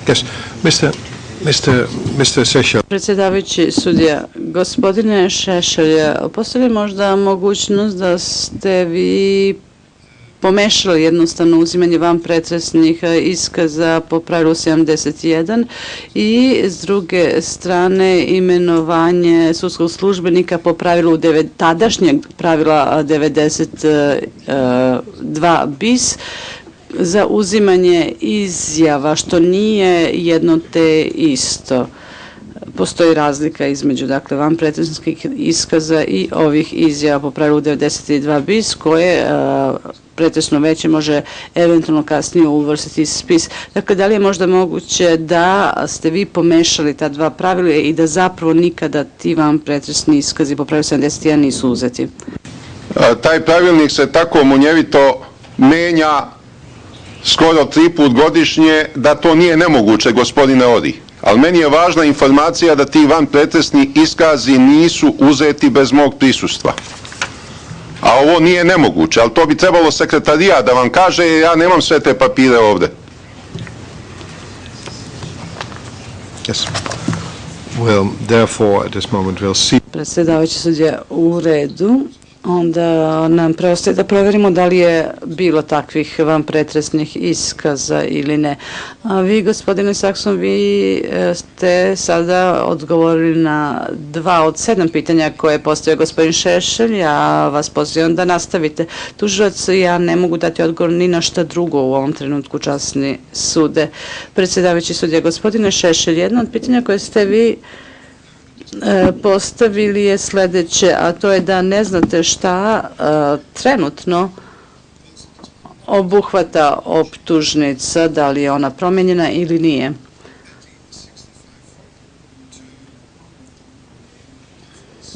Yes, Mr. Šešelj. Predsjedavajući sudija, gospodine Šešelj, postoji možda mogućnost da ste vi pomešali jednostavno uzimanje vanpretresnih iskaza po pravilu 71 i s druge strane imenovanje sudskog službenika po pravilu tadašnjeg pravila 92 bis za uzimanje izjava, što nije jedno te isto. Postoji razlika između dakle vanpretresnih iskaza i ovih izjava po pravilu 92 bis koje pretresno veće može eventualno kasnije uvrstiti spis. Dakle, da li je možda moguće da ste vi pomešali ta dva pravila i da zapravo nikada ti vanpretresni iskazi po pravilu 71 nisu uzeti? Taj pravilnik se tako munjevito menja skoro 3 put godišnje da to nije nemoguće, gospodine Ori. Ali meni je važna informacija da ti vanpretresni iskazi nisu uzeti bez mog prisustva. A ovo nije nemoguće, ali to bi trebalo sekretarijat da vam kaže, jer ja nemam sve te papire ovde. Yes. Well, therefore, at this moment we'll see. Predsjedavajući sudija, u redu. Onda nam preostaje da proverimo da li je bilo takvih vanpretresnih iskaza ili ne. A vi, gospodine Saxon, vi ste sada odgovorili na 2 od 7 pitanja koje je postavio gospodin Šešelj. Ja vas pozivam da nastavite. Tužilac, ja ne mogu dati odgovor ni na šta drugo u ovom trenutku, časni sude. Predsjedavajući sudija, gospodine Šešelj, jedno od pitanja koje ste vi postavili je sledeće, a to je da ne znate šta trenutno obuhvata optužnica, da li je ona promenjena ili nije.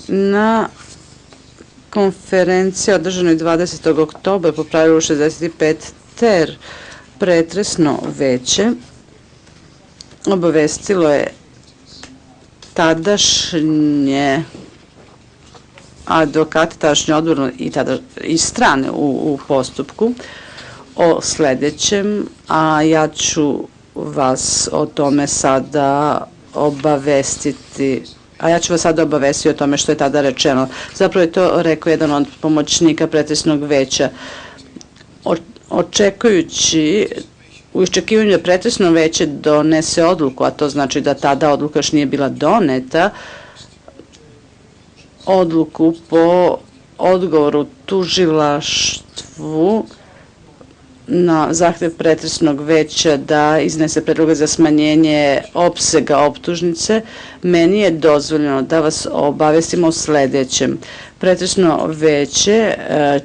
Na konferenciji održanoj 20. oktobra po pravilu 65 ter pretresno veće obavestilo je tadašnje advokati, tadašnji odbor i strane u postupku o sledećem, a ja ću vas o tome sada obavestiti. A ja ću vas sada obavestiti o tome što je tada rečeno. Zapravo je to rekao jedan od pomoćnika pretresnog veća. Očekujući, u iščekivanju da pretresno veće donese odluku, a to znači da tada odluka još nije bila doneta, odluku po odgovoru tužilaštvu na zahtev pretresnog veća da iznese predloge za smanjenje opsega optužnice, meni je dozvoljeno da vas obavestimo o sledećem. Pretresno veće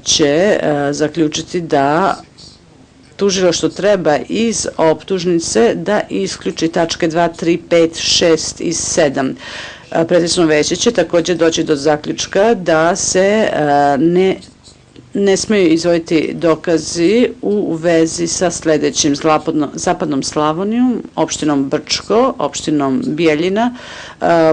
će zaključiti da tužilaštvo treba iz optužnice da isključi tačke 2, 3, 5, 6 i 7. Pretresno veće će također doći do zaključka da se ne smeju izvoditi dokazi u vezi sa sledećim: Zapadnom Slavonijom, opštinom Brčko, opštinom Bijeljina,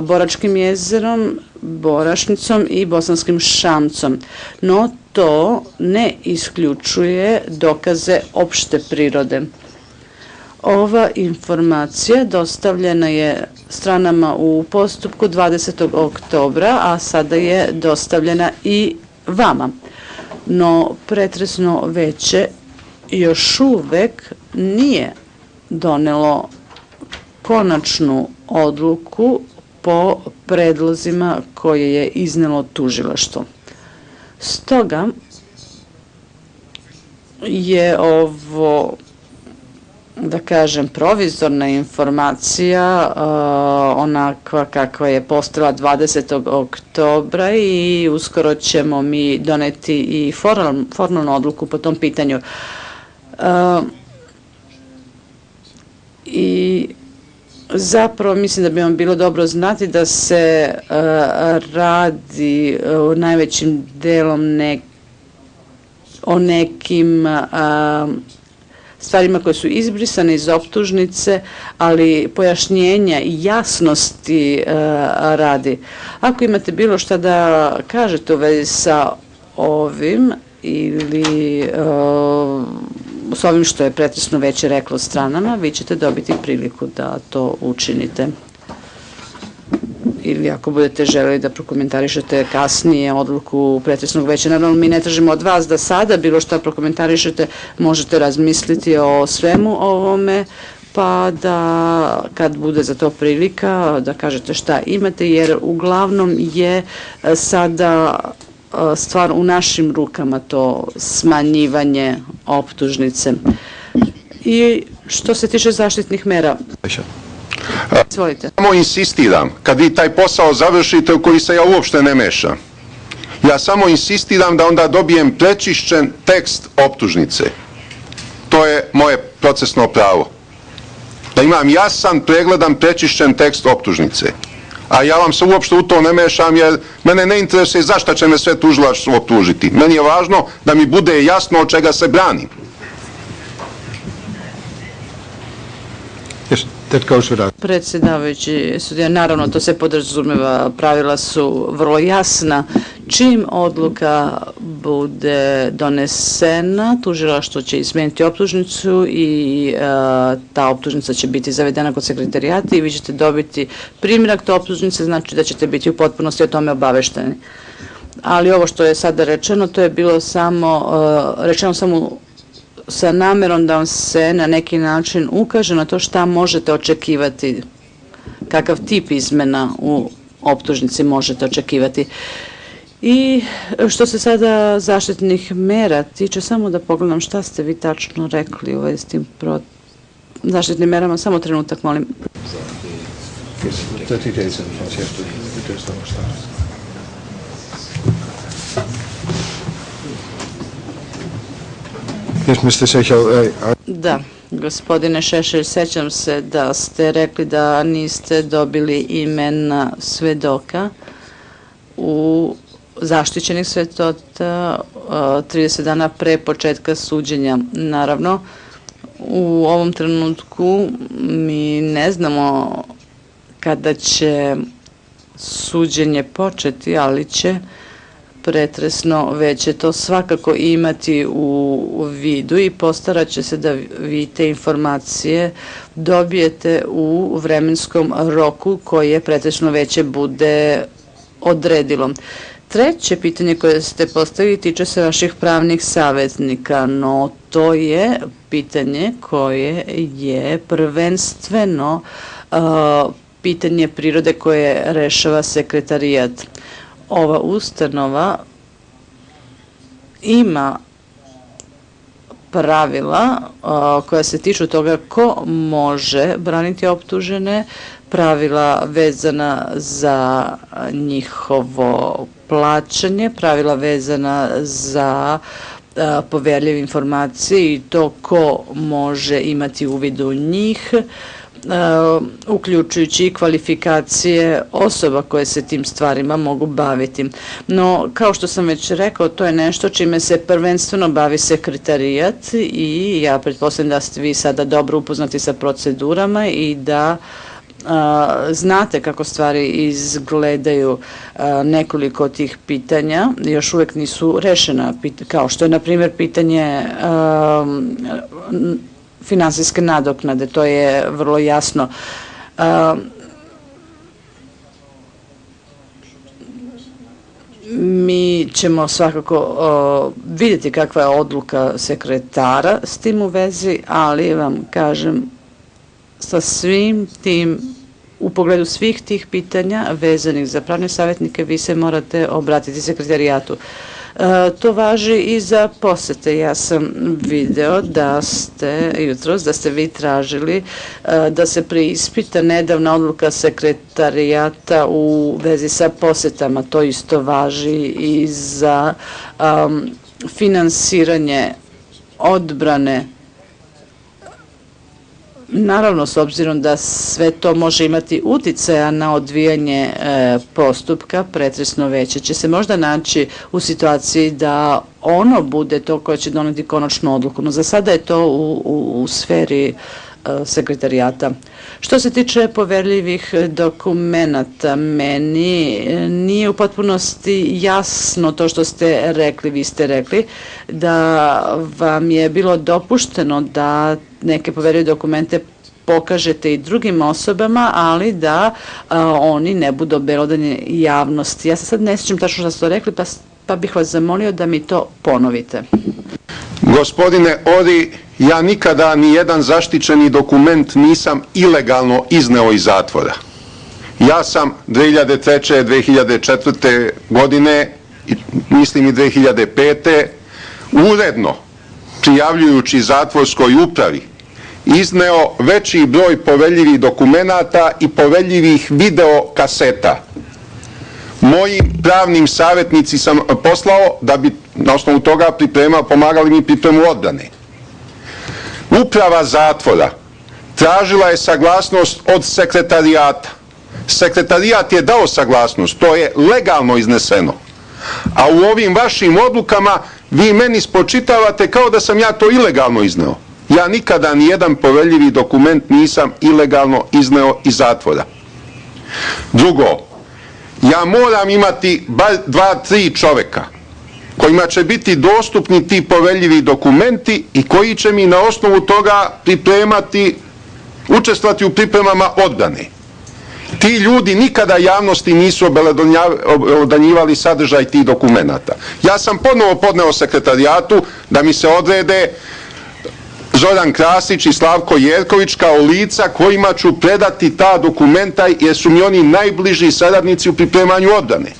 Boračkim jezerom, Borašnicom i Bosanskim Šamcom. No, to ne isključuje dokaze opšte prirode. Ova informacija dostavljena je stranama u postupku 20. oktobra, a sada je dostavljena i vama. No, pretresno veće još uvek nije donelo konačnu odluku po predlozima koje je iznelo tužilaštvo. Stoga je ovo, da kažem, provizorna informacija, onakva kakva je postala 20. oktobra i uskoro ćemo mi doneti i formalnu odluku po tom pitanju. I zapravo mislim da bi vam bilo dobro znati da se radi najvećim delom o nekim stvarima koje su izbrisane iz optužnice, ali pojašnjenja i jasnosti radi. Ako imate bilo šta da kažete u vezi sa ovim ili s ovim što je pretresno veće reklo stranama, vi ćete dobiti priliku da to učinite. Ili ako budete želeli da prokomentarišete kasnije odluku pretresnog veća. Naravno, mi ne tražimo od vas da sada bilo šta prokomentarišete, možete razmisliti o svemu ovome, pa da kad bude za to prilika da kažete šta imate, jer uglavnom je sada stvar u našim rukama, to smanjivanje optužnice. I što se tiče zaštitnih mera, izvolite. Samo insistiram, kad vi taj posao završite u koji se ja uopšte ne mešam, ja samo insistiram da onda dobijem prečišćen tekst optužnice. To je moje procesno pravo. Da imam jasan, pregledan, prečišćen tekst optužnice. A ja vam se uopšte u to ne mešam, jer mene ne interesuje zašto će me sve tužilaštvo optužiti. Meni je važno da mi bude jasno od čega se branim. Predsjedavajući sudija, naravno to se podrazumeva, pravila su vrlo jasna. Čim odluka bude donesena, tužilaštvo će izmeniti optužnicu i ta optužnica će biti zavedena kod sekretarijata i vi ćete dobiti primjerak te optužnice, znači da ćete biti u potpunosti o tome obavešteni. Ali ovo što je sada rečeno, to je bilo rečeno samo sa namerom da vam se na neki način ukaže na to šta možete očekivati, kakav tip izmena u optužnici možete očekivati. I što se sada zaštitnih mera tiče, samo da pogledam šta ste vi tačno rekli u vezi s tim zaštitnim merama, samo trenutak, molim. Da, gospodine Šešelj, sećam se da ste rekli da niste dobili imena svedoka zaštićenih svedoka 30 dana pre početka suđenja. Naravno, u ovom trenutku mi ne znamo kada će suđenje početi, ali će pretresno veće to svakako imati u vidu i postarat će se da vi te informacije dobijete u vremenskom roku koje pretresno veće bude odredilo. Treće pitanje koje ste postavili tiče se vaših pravnih savjetnika, no to je pitanje koje je prvenstveno pitanje prirode koje rešava sekretarijat. Ova ustanova ima pravila koja se tiču toga ko može braniti optužene, pravila vezana za njihovo plaćanje, pravila vezana za poverljive informacije i to ko može imati uvid u njih, uključujući i kvalifikacije osoba koje se tim stvarima mogu baviti. No, kao što sam već rekao, to je nešto čime se prvenstveno bavi sekretarijat i ja pretpostavljam da ste vi sada dobro upoznati sa procedurama i da znate kako stvari izgledaju. Nekoliko od tih pitanja još uvek nisu rešena, kao što je, na primjer, pitanje finansijske nadoknade, to je vrlo jasno. Mi ćemo svakako vidjeti kakva je odluka sekretara s tim u vezi, ali vam kažem, sa svim tim, u pogledu svih tih pitanja vezanih za pravne savjetnike, vi se morate obratiti sekretarijatu. To važi i za posete. Ja sam video da ste jutros, da ste vi tražili da se preispita nedavna odluka sekretarijata u vezi sa posetama. To isto važi i za finansiranje odbrane. Naravno, s obzirom da sve to može imati uticaja na odvijanje postupka, pretresno veće će se možda naći u situaciji da ono bude to koje će doneti konačnu odluku, no za sada je to u sferi sekretarijata. Što se tiče poverljivih dokumenata, meni nije u potpunosti jasno to što ste rekli. Vi ste rekli da vam je bilo dopušteno da neke poverljive dokumente pokažete i drugim osobama, ali da oni ne budu obelodani javnosti. Ja se sad ne sjećam tačno što ste to rekli, pa bih vas zamolio da mi to ponovite. Gospodine Ori, ja nikada ni jedan zaštićeni dokument nisam ilegalno izneo iz zatvora. Ja sam 2003. 2004. godine, mislim i 2005. uredno, prijavljujući zatvorskoj upravi, izneo veći broj poverljivih dokumenata i poverljivih video kaseta. Mojim pravnim savjetnici sam poslao da bi na osnovu toga pomagali mi pripremu odbrane. Uprava zatvora tražila je saglasnost od sekretarijata. Sekretarijat je dao saglasnost, to je legalno izneseno. A u ovim vašim odlukama vi meni spočitavate kao da sam ja to ilegalno izneo. Ja nikada ni jedan poverljivi dokument nisam ilegalno izneo iz zatvora. Drugo, ja moram imati bar 2-3 čoveka kojima će biti dostupni ti poverljivi dokumenti i koji će mi na osnovu toga učestvovati u pripremama odbrane. Ti ljudi nikada javnosti nisu obelodanjivali sadržaj tih dokumenata. Ja sam ponovo podneo sekretarijatu da mi se odrede Zoran Krasić i Slavko Jerković kao lica kojima ću predati ta dokumenta jer su mi oni najbliži saradnici u pripremanju odbrane.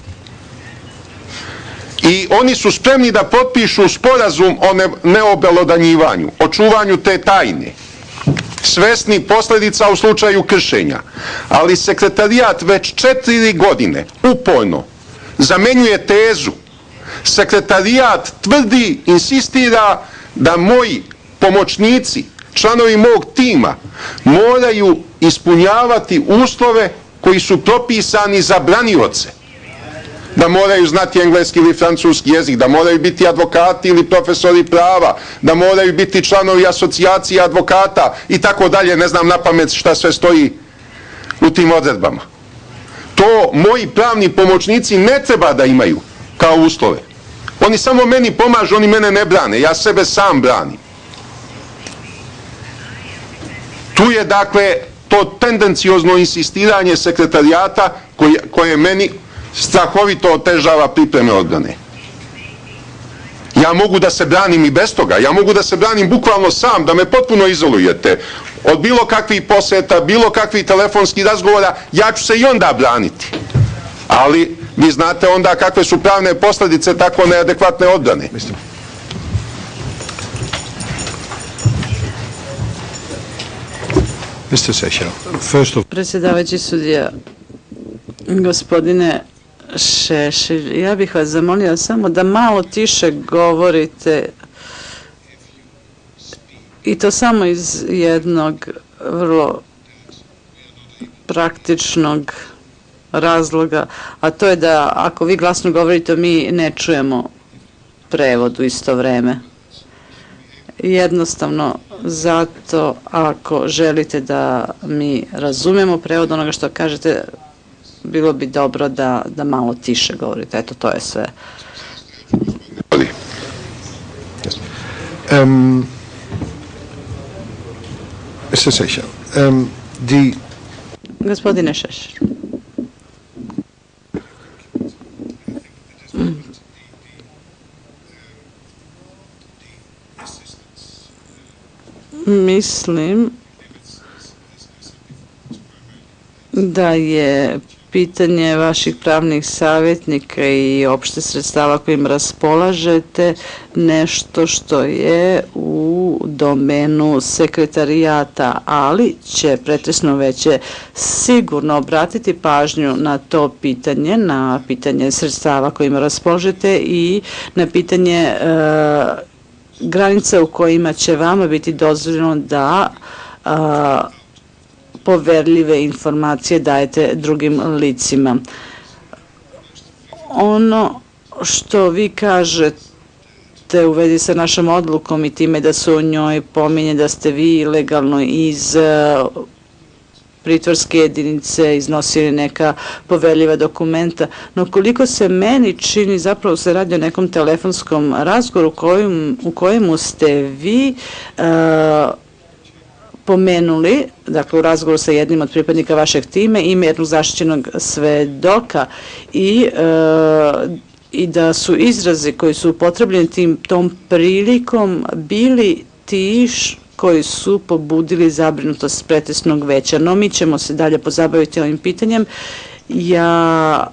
I oni su spremni da potpišu sporazum o neobelodanjivanju, o čuvanju te tajne, svesni posledica u slučaju kršenja. Ali sekretarijat već 4 godine uporno zamenjuje tezu. Sekretarijat tvrdi, insistira da moji pomoćnici, članovi mog tima, moraju ispunjavati uslove koji su propisani za branioce. Da moraju znati engleski ili francuski jezik, da moraju biti advokati ili profesori prava, da moraju biti članovi asocijacije advokata i tako dalje, ne znam napamet šta sve stoji u tim odredbama. To moji pravni pomoćnici ne treba da imaju. kao uslove. Oni samo meni pomažu, oni mene ne brane, ja sebe sam branim. Tu je dakle to tendenciozno insistiranje sekretarijata koje meni strahovito otežava pripreme odbrane. Ja mogu da se branim i bez toga, ja mogu da se branim bukvalno sam, da me potpuno izolujete od bilo kakvih poseta, bilo kakvih telefonskih razgovora, ja ću se i onda braniti. Ali vi znate onda kakve su pravne posljedice tako neadekvatne odbrane. Predsjedavajući sudija, gospodine Šešelj, ja bih vas zamolio samo da malo tiše govorite i to samo iz jednog vrlo praktičnog razloga, a to je da ako vi glasno govorite, mi ne čujemo prevod u isto vreme. Jednostavno, zato ako želite da mi razumemo prevod onoga što kažete, bilo bi dobro da malo tiše govorite. Eto, to je sve. Gospodine Šešelj. Mislim da je pitanje vaših pravnih savjetnika i opšte sredstava kojim raspolažete nešto što je u domenu sekretarijata, ali će pretresno veće sigurno obratiti pažnju na to pitanje, na pitanje sredstava kojim raspolažete i na pitanje granica u kojima će vama biti dozvoljeno da poverljive informacije dajete drugim licima. Ono što vi kažete u vezi sa našom odlukom i time da se u njoj pominje da ste vi ilegalno iz pritvorske jedinice iznosili neka poverljiva dokumenta, no koliko se meni čini, zapravo se radi o nekom telefonskom razgovoru u kojemu ste vi pomenuli, dakle u razgovoru sa jednim od pripadnika vašeg tima, ime jednog zaštićenog svedoka i da su izrazi koji su upotrebljeni tom prilikom bili ti koji su pobudili zabrinutost pretresnog veća. No, mi ćemo se dalje pozabaviti ovim pitanjem. Ja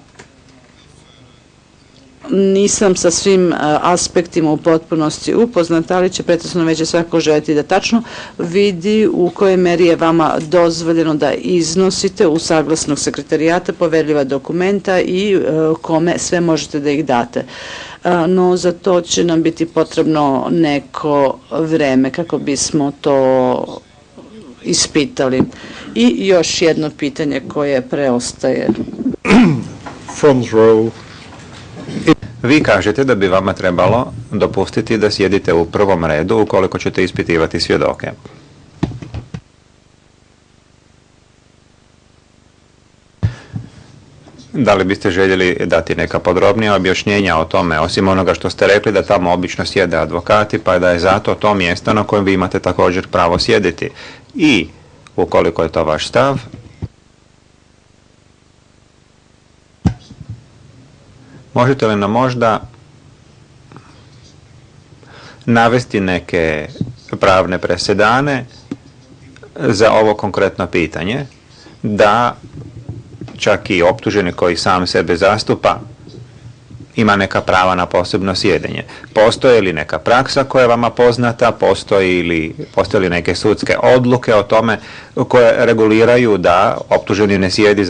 nisam sa svim aspektima u potpunosti upoznat, ali će pretresno veće svako želiti da tačno vidi u kojoj meri je vama dozvoljeno da iznosite u saglasnog sekretarijata poverljiva dokumenta i kome sve možete da ih date. No za to će nam biti potrebno neko vreme kako bismo to ispitali. I još jedno pitanje koje preostaje. Vi kažete da bi vama trebalo dopustiti da sjedite u prvom redu ukoliko ćete ispitivati svjedoke. Da li biste željeli dati neka podrobnija objašnjenja o tome, osim onoga što ste rekli da tamo obično sjede advokati, pa da je zato to mjesto na kojem vi imate također pravo sjediti. I ukoliko je to vaš stav, možete li nam možda navesti neke pravne presedane za ovo konkretno pitanje, da čak i optuženi koji sam sebe zastupa ima neka prava na posebno sjedenje. Postoje li neka praksa koja je vama poznata, postoje li neke sudske odluke o tome koje reguliraju da optuženi ne sjedi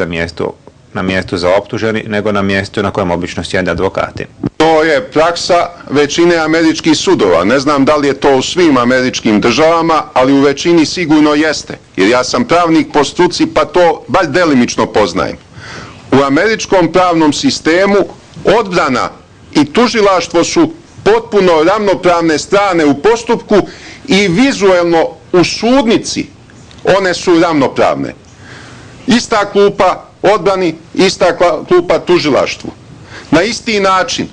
na mjestu za optuženi, nego na mjestu na kojem obično sjede advokati? To je praksa većine američkih sudova. Ne znam da li je to u svim američkim državama, ali u većini sigurno jeste. Jer ja sam pravnik po struci, pa to bar delimično poznajem. U američkom pravnom sistemu odbrana i tužilaštvo su potpuno ravnopravne strane u postupku i vizuelno u sudnici one su ravnopravne. Ista klupa odbrani, ista klupa tužilaštvu. Na isti način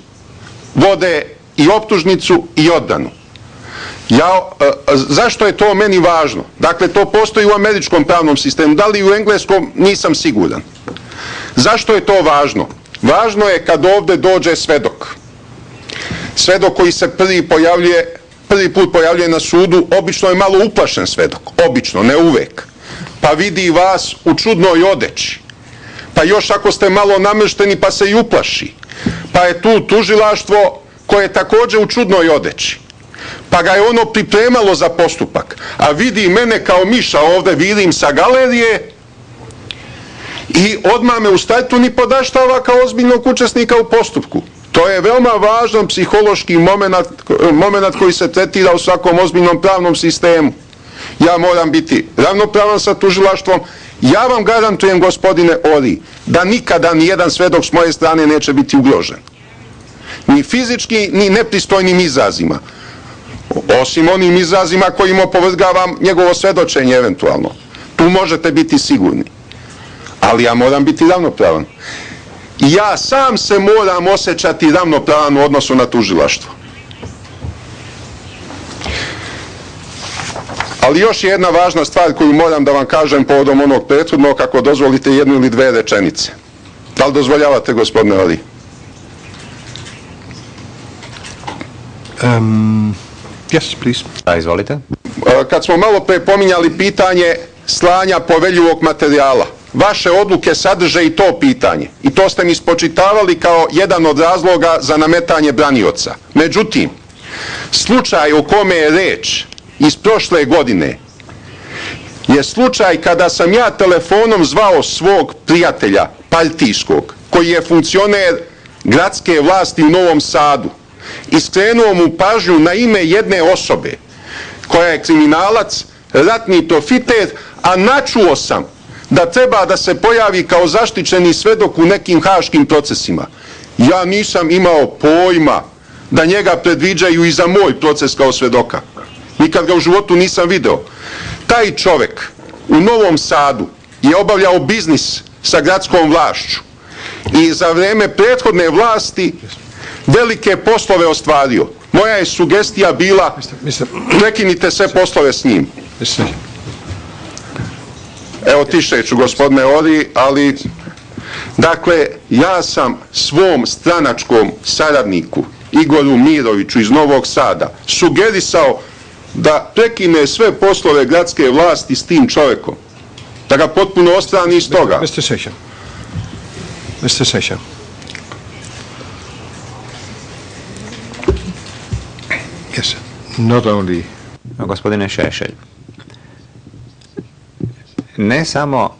vode i optužnicu i odbranu. Zašto je to meni važno? Dakle, to postoji u američkom pravnom sistemu, da li u engleskom nisam siguran. Zašto je to važno? Važno je kad ovde dođe svedok. Svedok koji se prvi put pojavljuje na sudu, obično je malo uplašen svedok, obično, ne uvek. Pa vidi vas u čudnoj odeći. Pa još ako ste malo namršteni pa se i uplaši. Pa je tu tužilaštvo koje je također u čudnoj odeći. Pa ga je ono pripremalo za postupak. A vidi mene kao miša ovde, vidim sa galerije i odmah me u startu ni podaštava kao ozbiljnog učesnika u postupku. To je veoma važan psihološki moment koji se tretira u svakom ozbiljnom pravnom sistemu. Ja moram biti ravnopravan sa tužilaštvom. Ja vam garantujem, gospodine Ori, da nikada ni jedan svedok s moje strane neće biti ugrožen. Ni fizički, ni nepristojnim izrazima. Osim onim izrazima kojim opovrgavam njegovo svedočenje eventualno. Tu možete biti sigurni. Ali ja moram biti ravnopravan. I ja sam se moram osjećati ravnopravan u odnosu na tužilaštvo. Ali još je jedna važna stvar koju moram da vam kažem povodom onog prethodnog, ako dozvolite jednu ili dve rečenice. Da li dozvoljavate, gospodine Ori? Yes, please. Izvolite. Kad smo malo pre pominjali pitanje slanja poveljivog materijala, vaše odluke sadrže i to pitanje. I to ste mi spočitavali kao jedan od razloga za nametanje branioca. Međutim, slučaj o kome je reč iz prošle godine je slučaj kada sam ja telefonom zvao svog prijatelja partijskog, koji je funkcioner gradske vlasti u Novom Sadu, i skrenuo mu pažnju na ime jedne osobe koja je kriminalac, ratni profiter, a načuo sam da treba da se pojavi kao zaštićeni svedok u nekim haškim procesima. Ja nisam imao pojma da njega predviđaju i za moj proces kao svedoka. Nikad ga u životu nisam video. Taj čovek u Novom Sadu je obavljao biznis sa gradskom vlašću i za vreme prethodne vlasti velike poslove ostvario. Moja je sugestija bila, prekinite sve poslove s njim. Evo tiše ću, gospodine Ori, ali dakle, ja sam svom stranačkom saradniku Igoru Miroviću iz Novog Sada sugerisao da prekine sve poslove gradske vlasti s tim čovjekom, da ga potpuno ostrani iz toga. Mr. Session. Yes, not only... Gospodine Šešelj, ne samo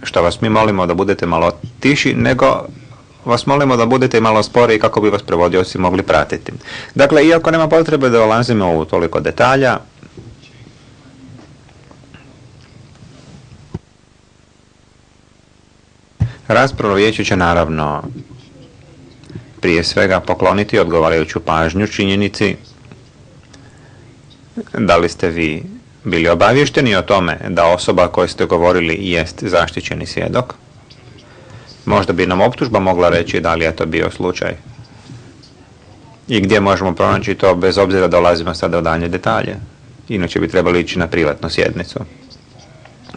što vas mi molimo da budete malo tiši, nego vas molimo da budete malo sporiji kako bi vas prevodioci mogli pratiti. Dakle, iako nema potrebe da ulazimo u toliko detalja, rasprava vijeću će naravno prije svega pokloniti odgovarajuću pažnju činjenici da li ste vi bili obavješteni o tome da osoba koju ste govorili jest zaštićeni svjedok. Možda bi nam optužba mogla reći da li je to bio slučaj i gdje možemo pronaći to, bez obzira da dolazimo sada u dalje detalje. Inače bi trebali ići na privatnu sjednicu.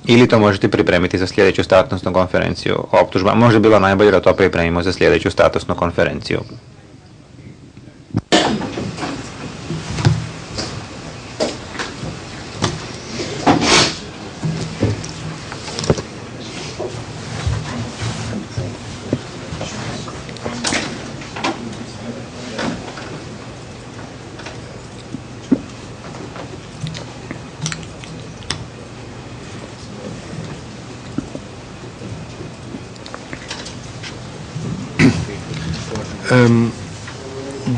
Ili to možete pripremiti za sljedeću statusnu konferenciju. Optužba možda bila najbolje da to pripremimo za sljedeću statusnu konferenciju.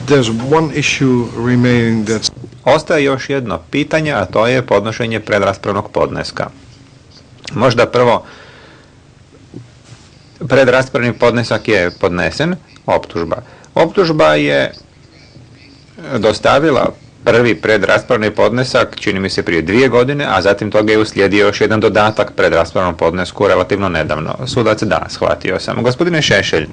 There's one issue remaining that's... Ostaje još jedno pitanje, a to je podnošenje predraspravnog podneska. Možda prvo, predraspravni podnesak je podnesen, optužba. Optužba je dostavila prvi predraspravni podnesak, čini mi se prije 2 godine, a zatim toga je uslijedio još jedan dodatak predraspravnom podnesku relativno nedavno. Sudac, da, shvatio sam. Gospodine Šešelj,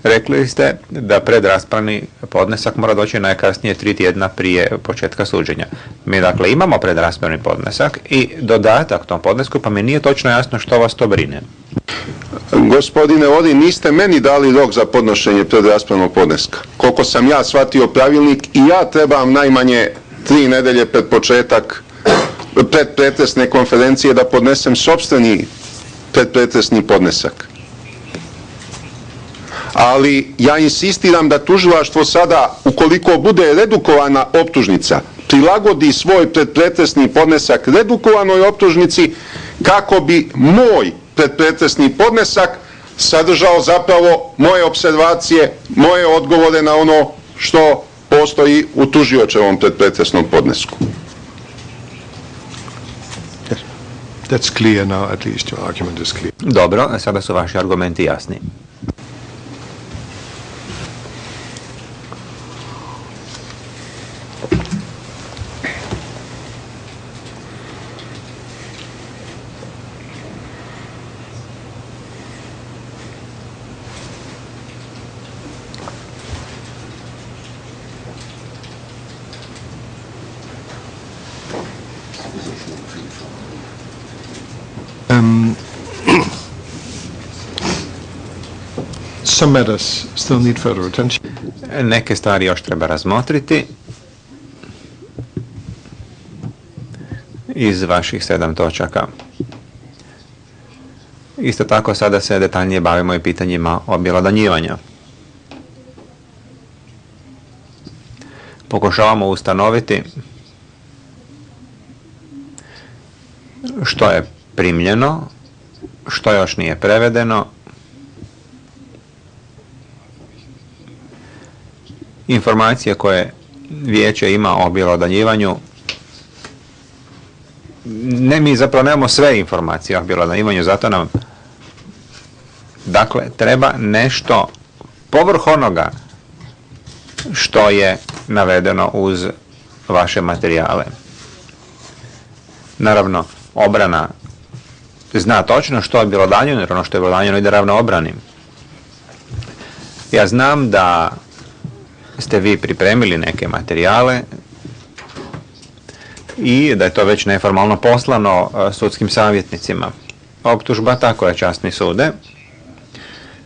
Rekli ste da predraspravni podnesak mora doći najkasnije 3 tjedna prije početka suđenja. Mi dakle imamo predraspravni podnesak i dodatak tom podnesku, pa mi nije točno jasno što vas to brine. Gospodine Ori, niste meni dali rok za podnošenje predraspravnog podneska. Koliko sam ja shvatio pravilnik, i ja trebam najmanje 3 nedelje pred početak predpretresne konferencije da podnesem sopstveni predpretresni podnesak. Ali ja insistiram da tužilaštvo sada, ukoliko bude redukovana optužnica, prilagodi svoj predpretresni podnesak redukovanoj optužnici kako bi moj predpretresni podnesak sadržao zapravo moje observacije, moje odgovore na ono što postoji u tužiočevom predpretresnom podnesku. That's clear now, at least your argument is clear. Dobro, sada su vaši argumenti jasni. Some matters still need further attention. Neke stvari još treba razmotriti iz vaših 7 točaka. Isto tako sada se detaljnije bavimo i pitanjima objelodanjivanja. Pokušavamo ustanoviti što je primljeno, što još nije prevedeno, informacije koje vijeće ima o objelodanjivanju. Ne, mi zapravo nemamo sve informacije o objelodanjivanju, zato nam dakle treba nešto povrh onoga što je navedeno uz vaše materijale. Naravno, obrana zna točno što je objelodanjeno, jer ono što je objelodanjeno ide ravno obrani. Ja znam da ste vi pripremili neke materijale i da je to već neformalno poslano sudskim savjetnicima. Optužba, tako je, časni sude.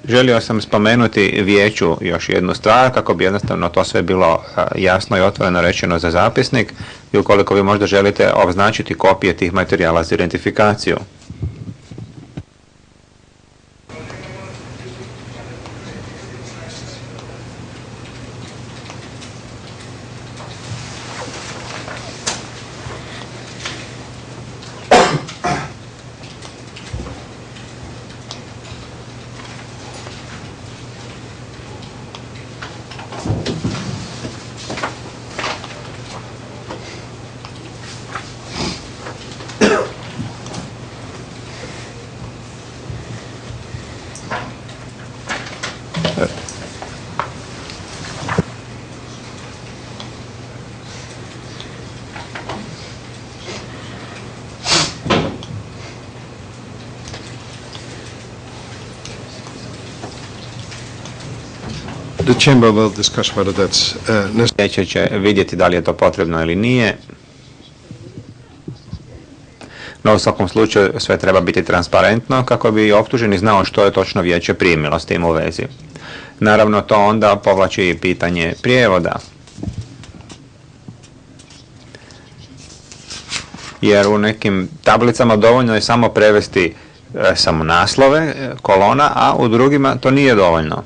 Želio sam spomenuti vijeću još jednu stvar, kako bi jednostavno to sve bilo jasno i otvoreno rečeno za zapisnik, i ukoliko vi možda želite označiti kopije tih materijala za identifikaciju. The chamber will discuss whether that's necessary. Vijeće će vidjeti da li je to potrebno ili nije. No, u svakom slučaju sve treba biti transparentno kako bi optuženi znao što je točno vijeće primilo s tim u vezi. Naravno, to onda povlači i pitanje prijevoda. Jer u nekim tablicama dovoljno je samo prevesti samo naslove kolona, a u drugima to nije dovoljno.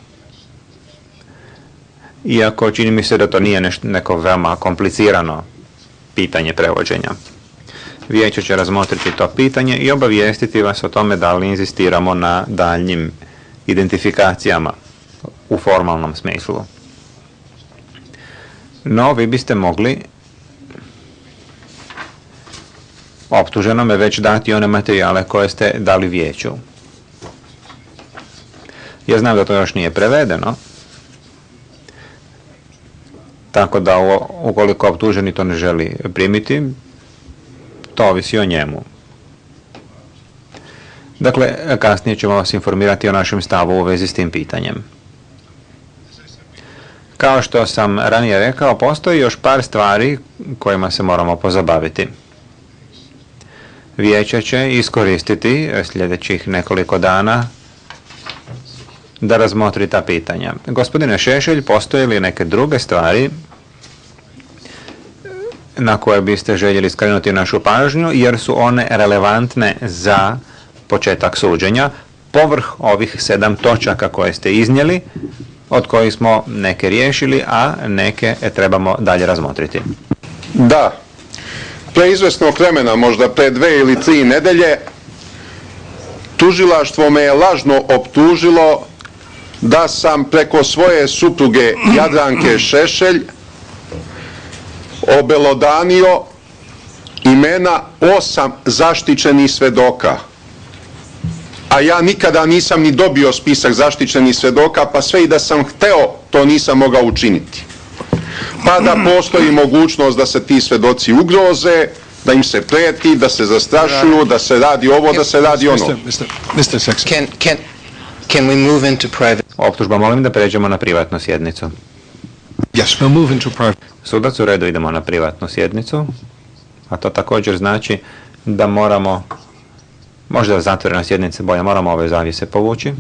Iako čini mi se da to nije neko veoma komplicirano pitanje prevođenja. Vijeće će razmotriti to pitanje i obavijestiti vas o tome da li inzistiramo na daljnjim identifikacijama u formalnom smislu. No, vi biste mogli optuženome već dati one materijale koje ste dali vijeću. Ja znam da to još nije prevedeno, tako da ukoliko optuženi to ne želi primiti, to ovisi o njemu. Dakle, kasnije ćemo vas informirati o našem stavu u vezi s tim pitanjem. Kao što sam ranije rekao, postoji još par stvari kojima se moramo pozabaviti. Vijeće će iskoristiti sljedećih nekoliko dana da razmotri ta pitanja. Gospodine Šešelj, postoje li neke druge stvari na koje biste željeli skrenuti našu pažnju, jer su one relevantne za početak suđenja, povrh ovih 7 točaka koje ste iznijeli, od kojih smo neke riješili, a neke trebamo dalje razmotriti? Da. Pre izvesnog vremena, možda pre 2 ili 3 nedelje, tužilaštvo me je lažno optužilo da sam preko svoje supruge Jadranke Šešelj obelodanio imena 8 zaštićenih svedoka. A ja nikada nisam ni dobio spisak zaštićenih svedoka, pa sve i da sam hteo, to nisam mogao učiniti. Pa da postoji mogućnost da se ti svedoci ugroze, da im se preti, da se zastrašuju, da se radi ovo, da se radi ono. Mr. Sexton. Can we move into private? Optužba, molim da pređemo na privatnu sjednicu. Yes, we'll move into private. Sudac, u redu, idemo na privatnu sjednicu, a to također znači da moramo, možda zatvorena sjednica bolje, moramo ove zavjese povući.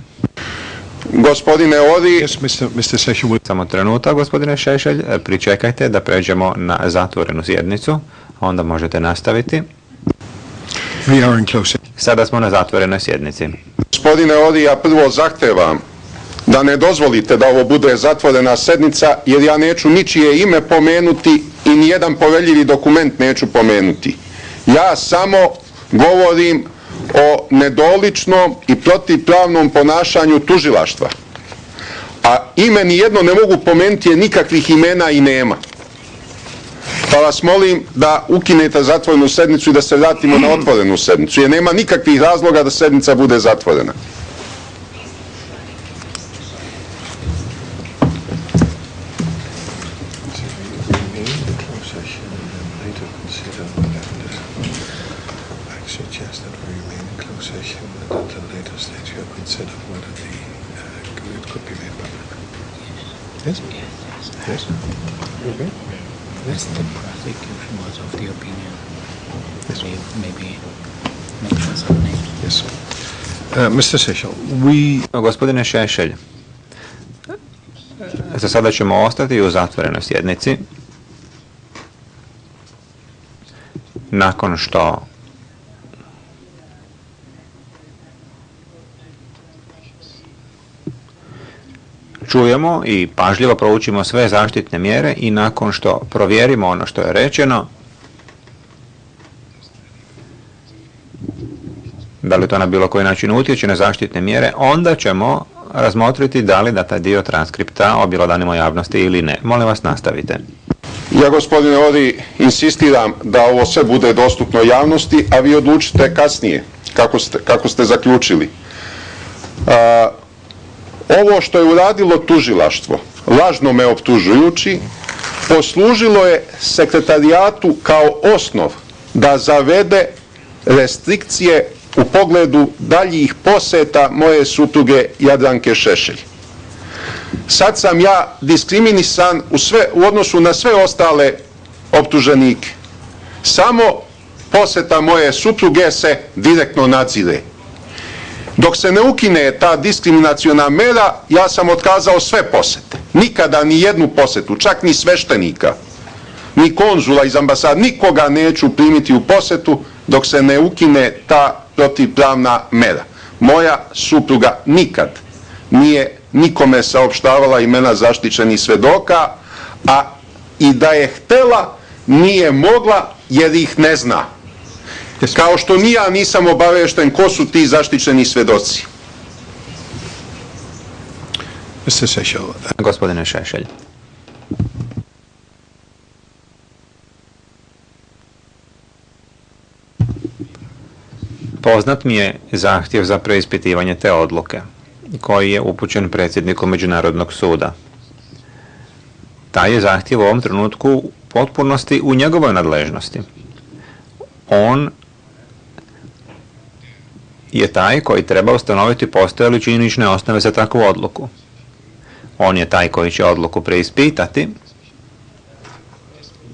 Gospodine Ori, Yes, Mr. Session. Samo trenutak, gospodine Šešelj, pričekajte da pređemo na zatvorenu sjednicu, onda možete nastaviti. We are in close. Sada smo na zatvorenoj sjednici. Gospodine Ori, ja prvo zahtevam da ne dozvolite da ovo bude zatvorena sednica, jer ja neću ničije ime pomenuti i nijedan poveljivi dokument neću pomenuti. Ja samo govorim o nedoličnom i protivpravnom ponašanju tužilaštva. A ime nijedno ne mogu pomenuti jer nikakvih imena i nema. Pa vas molim da ukinete zatvorenu sednicu i da se vratimo na otvorenu sednicu, jer nema nikakvih razloga da sednica bude zatvorena. Yes? Yes? Okay. Yes, the prosecution was of the opinion. Yes. Maybe mention some names. Yes. Mr. Seychelles, we... Gospodine Šešelj, za sada ćemo ostati u zatvorenoj sjednici. Nakon što čujemo i pažljivo proučimo sve zaštitne mjere i nakon što provjerimo ono što je rečeno, da li to na bilo koji način utječe na zaštitne mjere, onda ćemo razmotriti da li da taj dio transkripta objelodanimo javnosti ili ne. Molim vas, nastavite. Ja, gospodine Ori, insistiram da ovo sve bude dostupno javnosti, a vi odlučite kasnije kako ste zaključili. Ovo što je uradilo tužilaštvo, lažno me optužujući, poslužilo je sekretarijatu kao osnov da zavede restrikcije u pogledu daljih poseta moje supruge Jadranke Šešelj. Sad sam ja diskriminisan u odnosu na sve ostale optuženike. Samo poseta moje supruge se direktno nadzire. Dok se ne ukine ta diskriminaciona mera, ja sam otkazao sve posete. Nikada ni jednu posetu, čak ni sveštenika, ni konzula iz ambasade, nikoga neću primiti u posetu dok se ne ukine ta protivpravna mera. Moja supruga nikad nije nikome saopštavala imena zaštićenih svedoka, a i da je htela, nije mogla jer ih ne zna. Kao što ni ja nisam obavešten ko su ti zaštićeni svedoci. Mr. Seychelles. Gospodine Šešelj. Poznat mi je zahtjev za preispitivanje te odluke, koji je upućen predsjedniku Međunarodnog suda. Taj je zahtjev u ovom trenutku u potpunosti u njegovoj nadležnosti. On je taj koji treba ustanoviti postoje li činjenične osnove za takvu odluku. On je taj koji će odluku preispitati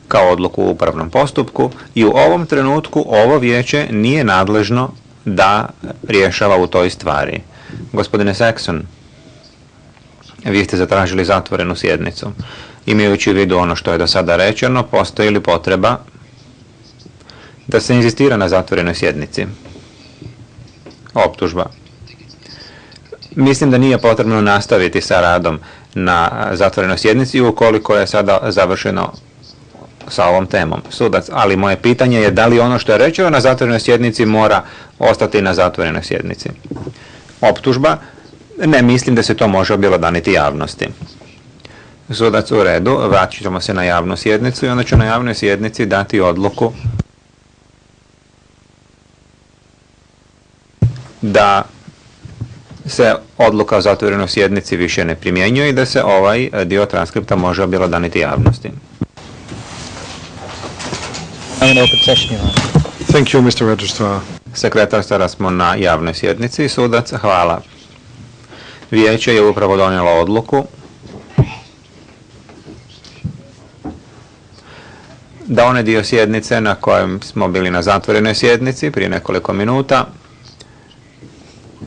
kao odluku u upravnom postupku i u ovom trenutku ovo vijeće nije nadležno da rješava u toj stvari. Gospodine Saxon, vi ste zatražili zatvorenu sjednicu. Imajući u vidu ono što je do sada rečeno, postoji li potreba da se inzistira na zatvorenoj sjednici? Optužba. Mislim da nije potrebno nastaviti sa radom na zatvorenoj sjednici ukoliko je sada završeno sa ovom temom. Sudac, ali moje pitanje je da li ono što je rečeno na zatvorenoj sjednici mora ostati na zatvorenoj sjednici? Optužba. Ne mislim da se to može objelodaniti javnosti. Sudac, u redu, vratit ćemo se na javnu sjednicu i onda ću na javnoj sjednici dati odluku da se odluka o zatvorenoj sjednici više ne primjenjuje i da se ovaj dio transkripta može objelodaniti javnosti. Thank you, Mr. Registrar. Sekretar, sada smo na javnoj sjednici. Sudac, hvala. Vijeće je upravo donijelo odluku da onaj dio sjednice na kojem smo bili na zatvorenoj sjednici prije nekoliko minuta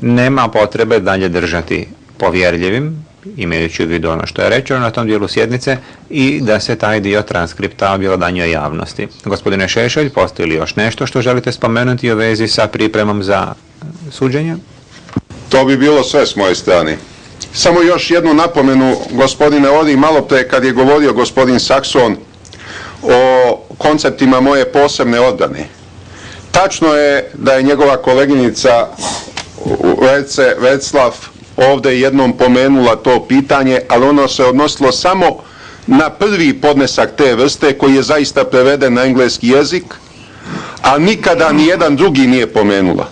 nema potrebe dalje držati povjerljivim, imajući u vidu ono što je rečeno na tom dijelu sjednice, i da se taj dio transkripta objelodanjuje javnosti. Gospodine Šešelj, postoji li još nešto što želite spomenuti u vezi sa pripremom za suđenje? To bi bilo sve s moje strane. Samo još jednu napomenu, gospodine Ori, malo pre kad je govorio gospodin Saxon o konceptima moje posebne odbrane. Tačno je da je njegova koleginica Veclav ovdje jednom pomenula to pitanje, ali ono se odnosilo samo na prvi podnesak te vrste koji je zaista preveden na engleski jezik, a nikada ni jedan drugi nije pomenula.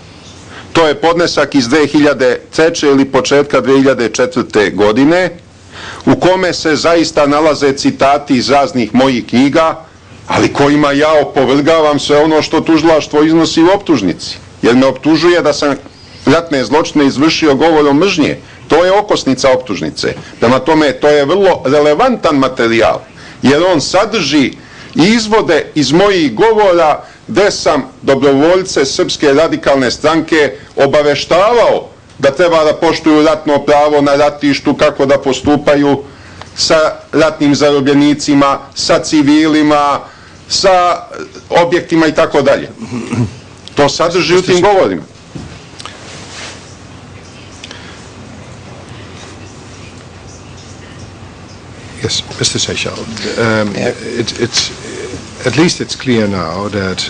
To je podnesak iz 2003. ili početka 2004. godine, u kome se zaista nalaze citati iz raznih mojih knjiga, ali kojima ja opovrgavam sve ono što tužilaštvo iznosi u optužnici. Jer me optužuje da sam ratne zločine izvršio govorom mržnje. To je okosnica optužnice. Prema tome, to je vrlo relevantan materijal, jer on sadrži izvode iz mojih govora gde sam dobrovoljce Srpske radikalne stranke obaveštavao da treba da poštuju ratno pravo na ratištu, kako da postupaju sa ratnim zarobljenicima, sa civilima, sa objektima i tako dalje. To sadrži u tim govorima. Yes, Mr. Seychelles. At least it's clear now that...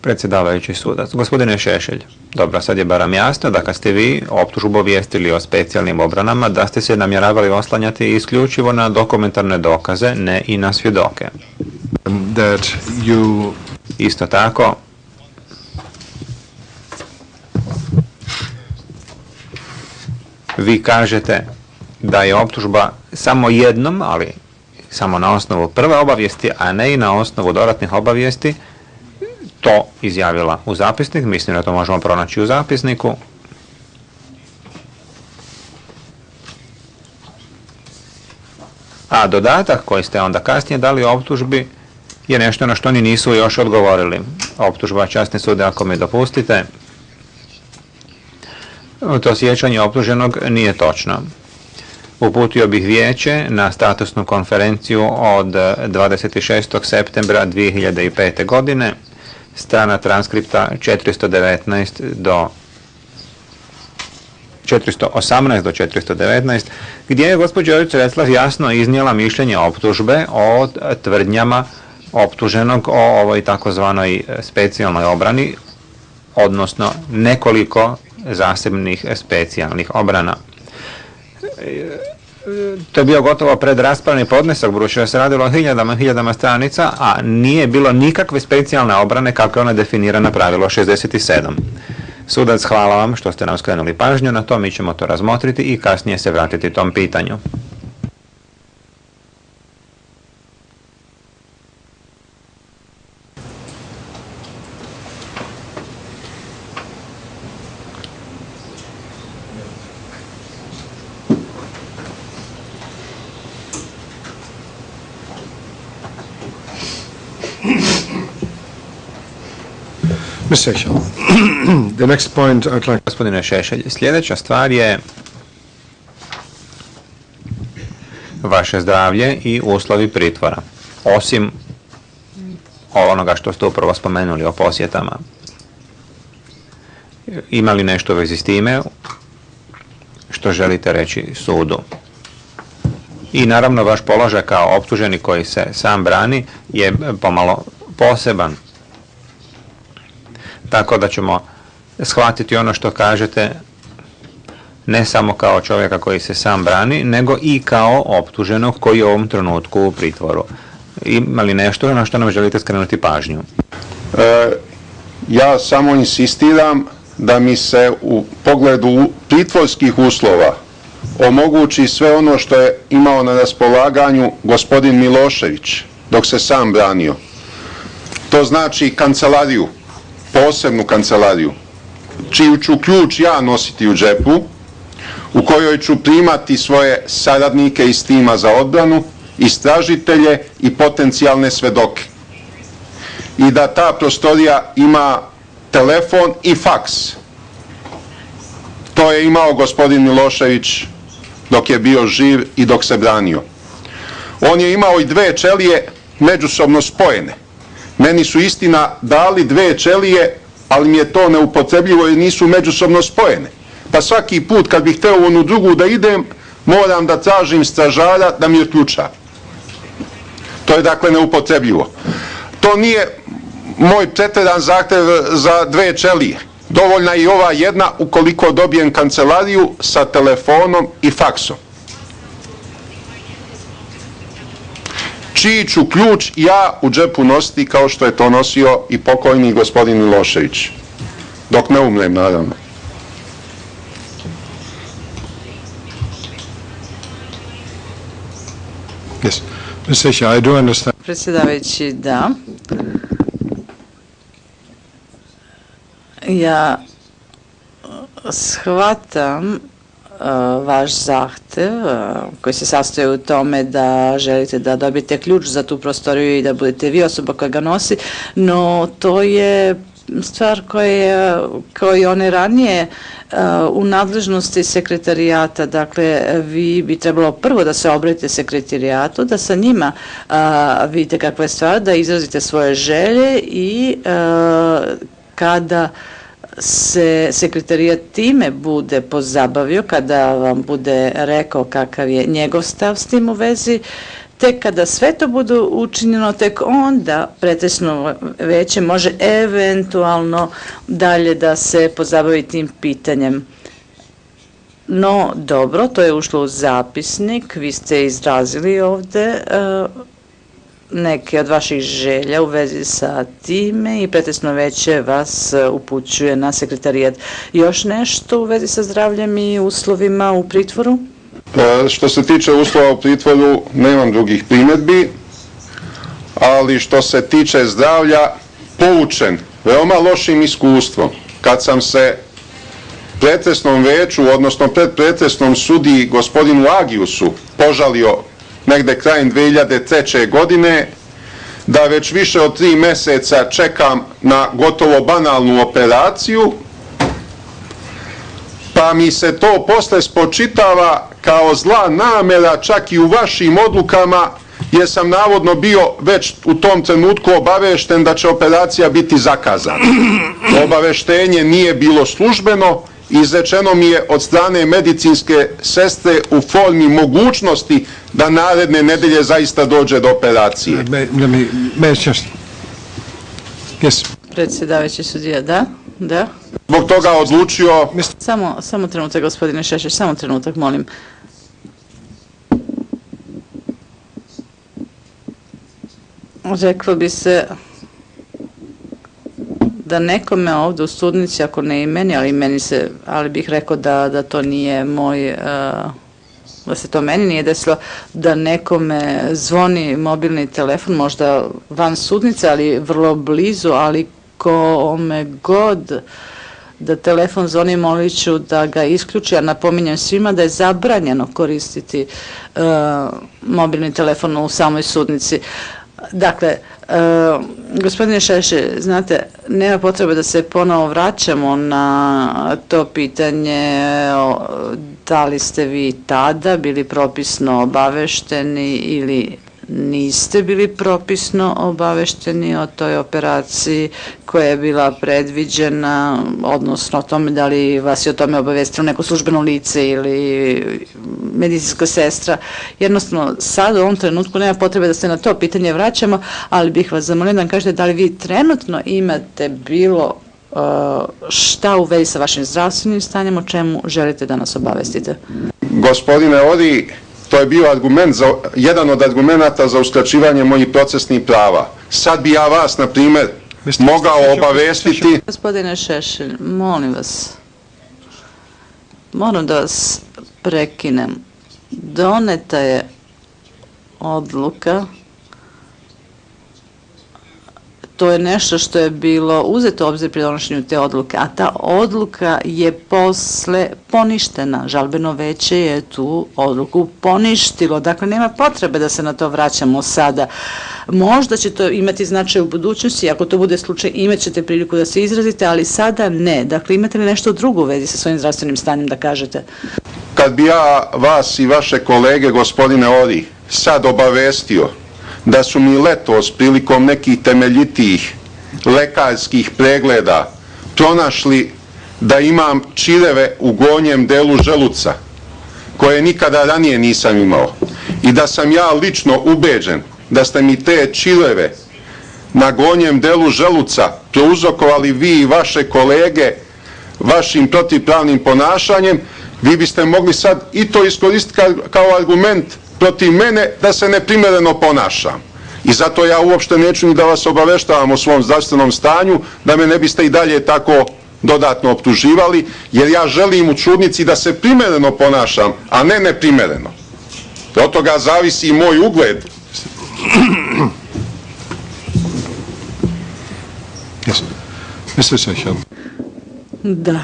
Predsjedavajući sudac. Gospodine Šešelj, dobro, sad je baram jasno da kad ste vi optužbu obavijestili o specijalnim obranama, da ste se namjeravali oslanjati isključivo na dokumentarne dokaze, ne i na svjedoke. That you... Isto tako, vi kažete da je optužba samo jednom, ali samo na osnovu prve obavijesti, a ne i na osnovu dodatnih obavijesti, to izjavila u zapisnik. Mislim da to možemo pronaći u zapisniku. A dodatak koji ste onda kasnije dali optužbi je nešto na što oni nisu još odgovorili. Optužba, časni sude, ako mi dopustite, to sjećanje optuženog nije točno. Uputio bih vijeće na statusnu konferenciju od 26. septembra 2005. godine, strana transkripta 418 do 419, gdje je gospođa Jurica Veclav jasno iznijela mišljenje optužbe o tvrdnjama optuženog o ovoj takozvanoj specijalnoj obrani, odnosno nekoliko zasebnih specijalnih obrana. To je bio gotovo predraspravni podnesak, budući da se radilo o hiljadama stranica, a nije bilo nikakve specijalne obrane kako je ona definirana pravilo 67. Sudac, hvala vam što ste nam skrenuli pažnju na to, mi ćemo to razmotriti i kasnije se vratiti tom pitanju. Mr. Seychelles, the next point I'd like... Gospodine Šešelj, sljedeća stvar je vaše zdravlje i uslovi pritvora. Osim onoga što ste upravo spomenuli o posjetama. Ima li nešto u vezi s time što želite reći sudu? I naravno vaš položaj kao optuženi koji se sam brani je pomalo poseban. Tako da ćemo shvatiti ono što kažete ne samo kao čovjeka koji se sam brani, nego i kao optuženog koji je u ovom trenutku u pritvoru. Ima li nešto na što nam želite skrenuti pažnju? Ja samo insistiram da mi se u pogledu pritvorskih uslova omogući sve ono što je imao na raspolaganju gospodin Milošević dok se sam branio. To znači kancelariju, posebnu kancelariju, čiju ću ključ ja nositi u džepu, u kojoj ću primati svoje saradnike iz tima za odbranu, istražitelje i potencijalne svedoke. I da ta prostorija ima telefon i faks. To je imao gospodin Milošević dok je bio živ i dok se branio. On je imao i 2 ćelije međusobno spojene. Meni su istina dali 2 ćelije, ali mi je to neupotrebljivo jer nisu međusobno spojene. Pa svaki put kad bih hteo u onu drugu da idem, moram da tražim stražara da mi otključa. To je dakle neupotrebljivo. To nije moj preteran zahtev za 2 ćelije. Dovoljna je i ova jedna ukoliko dobijem kancelariju sa telefonom i faksom. Čiji ću ključ ja u džepu nositi kao što je to nosio i pokojni gospodin Milošević. Dok ne umrem, naravno. Yes. Mr. Seychelles, I do understand. Predsjedavajući, da. Ja shvatam vaš zahtev koji se sastoji u tome da želite da dobijete ključ za tu prostoriju i da budete vi osoba koja ga nosi, no to je stvar koja je one ranije u nadležnosti sekretarijata. Dakle, vi bi trebalo prvo da se obratite sekretarijatu, da sa njima vidite kakva je stvar, da izrazite svoje želje i kada se sekretarijat time bude pozabavio, kada vam bude rekao kakav je njegov stav s tim u vezi, tek kada sve to bude učinjeno, tek onda pretresno veće može eventualno dalje da se pozabavi tim pitanjem. No, dobro, to je ušlo u zapisnik, vi ste izrazili ovde neke od vaših želja u vezi sa time i pretresno veće vas upućuje na sekretarijat. Još nešto u vezi sa zdravljem i uslovima u pritvoru? Što se tiče uslova u pritvoru, nemam drugih primjedbi, ali što se tiče zdravlja, poučen veoma lošim iskustvom, kad sam se pretresnom veću, odnosno predpretresnom sudiji gospodinu Agiusu požalio negde krajem 2003. godine, da već više od 3 meseca čekam na gotovo banalnu operaciju, pa mi se to posle spočitava kao zla namera čak i u vašim odlukama, jer sam navodno bio već u tom trenutku obavešten da će operacija biti zakazana. Obaveštenje nije bilo službeno, izrečeno mi je od strane medicinske sestre u formi mogućnosti da naredne nedelje zaista dođe do operacije. Predsjedavajući sudija, da? Da. Zbog toga odlučio... Samo trenutak, gospodine Šešelj, samo trenutak, molim. Reklo bi se da nekome ovdje u sudnici, ako ne i meni, ali bih rekao da to nije moj, da se to meni nije desilo, da nekome zvoni mobilni telefon, možda van sudnice, ali vrlo blizu, ali kome god da telefon zvoni, molit ću da ga isključi, a napominjem svima da je zabranjeno koristiti mobilni telefon u samoj sudnici. Dakle, Gospodine Šešelj, znate, nema potrebe da se ponovo vraćamo na to pitanje da li ste vi tada bili propisno obavešteni ili niste bili propisno obavešteni o toj operaciji koja je bila predviđena, odnosno o tome da li vas je o tome obavestilo neko službeno lice ili medicinska sestra. Jednostavno, sad u ovom trenutku nema potrebe da se na to pitanje vraćamo, ali bih vas zamolila da nam kažete da li vi trenutno imate bilo šta u vezi sa vašim zdravstvenim stanjem, o čemu želite da nas obavestite. Gospodine Ori, to je bio argument, jedan od argumenta za uskraćivanje mojih procesnih prava. Sad bi ja vas, na primjer, mogao obavestiti... Gospodine Šešelj, molim vas, moram da vas prekinem. Doneta je odluka, to je nešto što je bilo uzeto u obzir pri donošenju te odluke, a ta odluka je posle poništena. Žalbeno veće je tu odluku poništilo, dakle nema potrebe da se na to vraćamo sada. Možda će to imati značaj u budućnosti, ako to bude slučaj imat ćete priliku da se izrazite, ali sada ne. Dakle, imate li nešto drugo u vezi sa svojim zdravstvenim stanjem da kažete? Kad bi ja vas i vaše kolege, gospodine Ori, sad obavestio da su mi letos prilikom nekih temeljitijih lekarskih pregleda pronašli da imam čireve u gornjem delu želuca, koje nikada ranije nisam imao, i da sam ja lično ubeđen da ste mi te čireve na gornjem delu želuca prouzrokovali vi i vaše kolege vašim protivpravnim ponašanjem, vi biste mogli sad i to iskoristiti kao argument protiv mene da se neprimjereno ponašam. I zato ja uopšte neću ni da vas obaveštavam o svom zdravstvenom stanju, da me ne biste i dalje tako dodatno optuživali, jer ja želim u trudnici da se primjereno ponašam, a ne neprimjereno. Od toga zavisi i moj ugled. Yes. Mr. Šešelj. Da,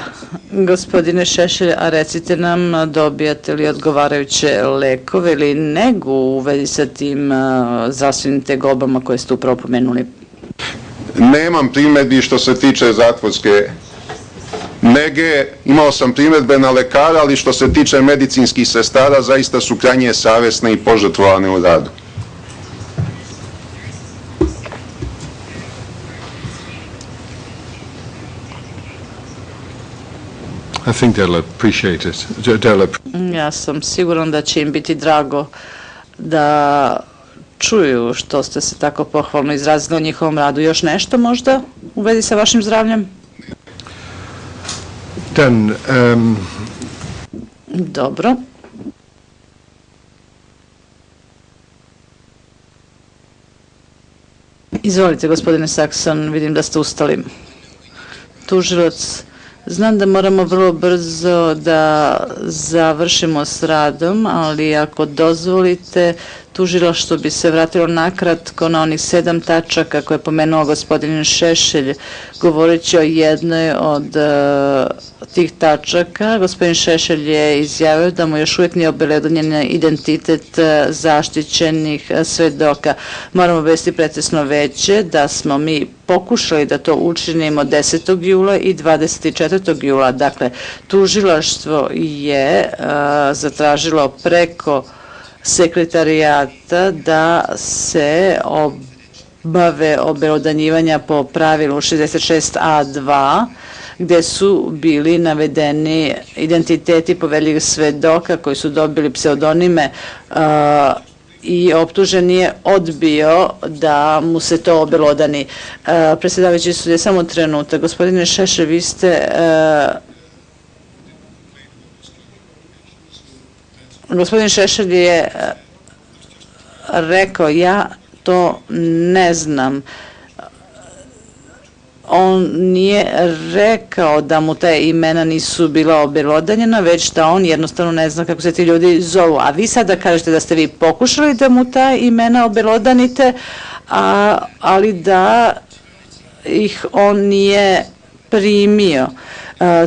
gospodine Šešelj, a recite nam, dobijate li odgovarajuće lekove ili negu u vezi sa tim zdravstvenim tegobama koje ste upravo pomenuli? Nemam primjedbi što se tiče zatvorske nege, imao sam primjedbe na lekara, ali što se tiče medicinskih sestara, zaista su krajnje savjesne i požrtvovane u radu. I think they'll appreciate it. Ja sam siguran da će im biti drago da čuju što ste se tako pohvalno izrazili o njihovom radu. Još nešto možda u vezi sa vašim zdravljem? Then, Dobro. Izvolite, gospodine Saxon, vidim da ste ustali. Tužilac, znam da moramo vrlo brzo da završimo s radom, ali ako dozvolite, tužilaštvo bi se vratilo nakratko na onih 7 tačaka koje je pomenuo gospodin Šešelj, govoreći o jednoj od tih tačaka. Gospodin Šešelj je izjavio da mu još uvijek nije obelodanjen identitet zaštićenih svedoka. Moramo obavestiti procesno veće da smo mi pokušali da to učinimo 10. jula i 24. jula. Dakle, tužilaštvo je zatražilo preko sekretarijata da se obave obelodanjivanja po pravilu 66a2, gde su bili navedeni identiteti poverljivih svedoka koji su dobili pseudonime i optuženi je odbio da mu se to obelodani. Predsjedavajući sudija, samo trenutak. Gospodine Šešelj, vi ste... Gospodin Šešelj je rekao, ja to ne znam. On nije rekao da mu te imena nisu bila obelodanjena, već da on jednostavno ne zna kako se ti ljudi zovu. A vi sada kažete da ste vi pokušali da mu ta imena obelodanite, ali da ih on nije primio.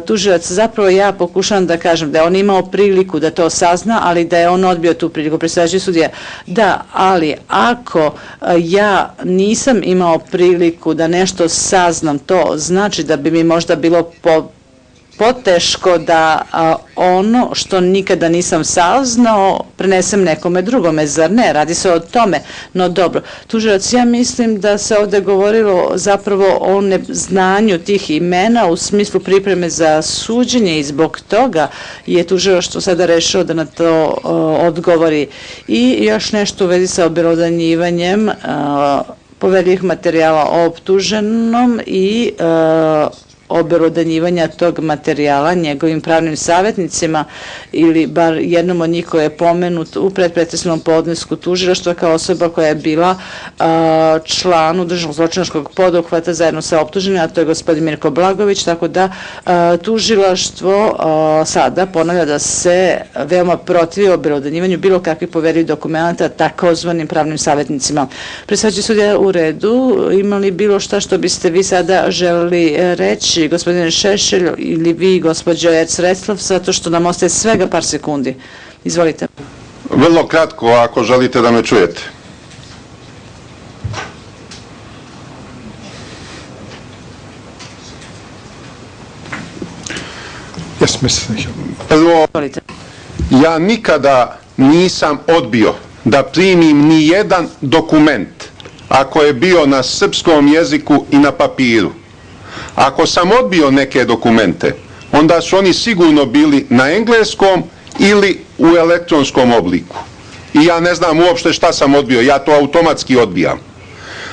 tužilac, zapravo ja pokušavam da kažem da je on imao priliku da to sazna, ali da je on odbio tu priliku. Predsjedavajući sudija, da, ali ako ja nisam imao priliku da nešto saznam, to znači da bi mi možda bilo poteško da ono što nikada nisam saznao prenesem nekome drugome, zar ne? Radi se o tome. No dobro, tužilac, ja mislim da se ovdje govorilo zapravo o neznanju tih imena u smislu pripreme za suđenje i zbog toga je tužilaštvo sada rešilo da na to odgovori. I još nešto u vezi sa obelodanjivanjem poverljivih materijala o optuženom i obelodanjivanja tog materijala njegovim pravnim savjetnicima ili bar jednom od njih koji je pomenut u predpretresnom podnesku tužilaštva kao osoba koja je bila član državnog zločinačkog poduhvata zajedno sa optuženim, a to je gospodin Mirko Blagović, tako da tužilaštvo sada ponavlja da se veoma protivi obelodanjivanju bilo kakvih poverljivih dokumenata takozvanim pravnim savjetnicima. Predsjedavajući sudija, u redu, imali bilo šta što biste vi sada želeli reći, gospodine Šešelj, ili vi, gospođo Erc-Reslov, zato što nam ostaje svega par sekundi. Izvolite. Vrlo kratko, ako želite da me čujete. Yes, Mr. Sessions. Prvo, Izvolite. ja nikada nisam odbio da primim ni jedan dokument ako je bio na srpskom jeziku i na papiru. Ako sam odbio neke dokumente, onda su oni sigurno bili na engleskom ili u elektronskom obliku. I ja ne znam uopšte šta sam odbio, ja to automatski odbijam.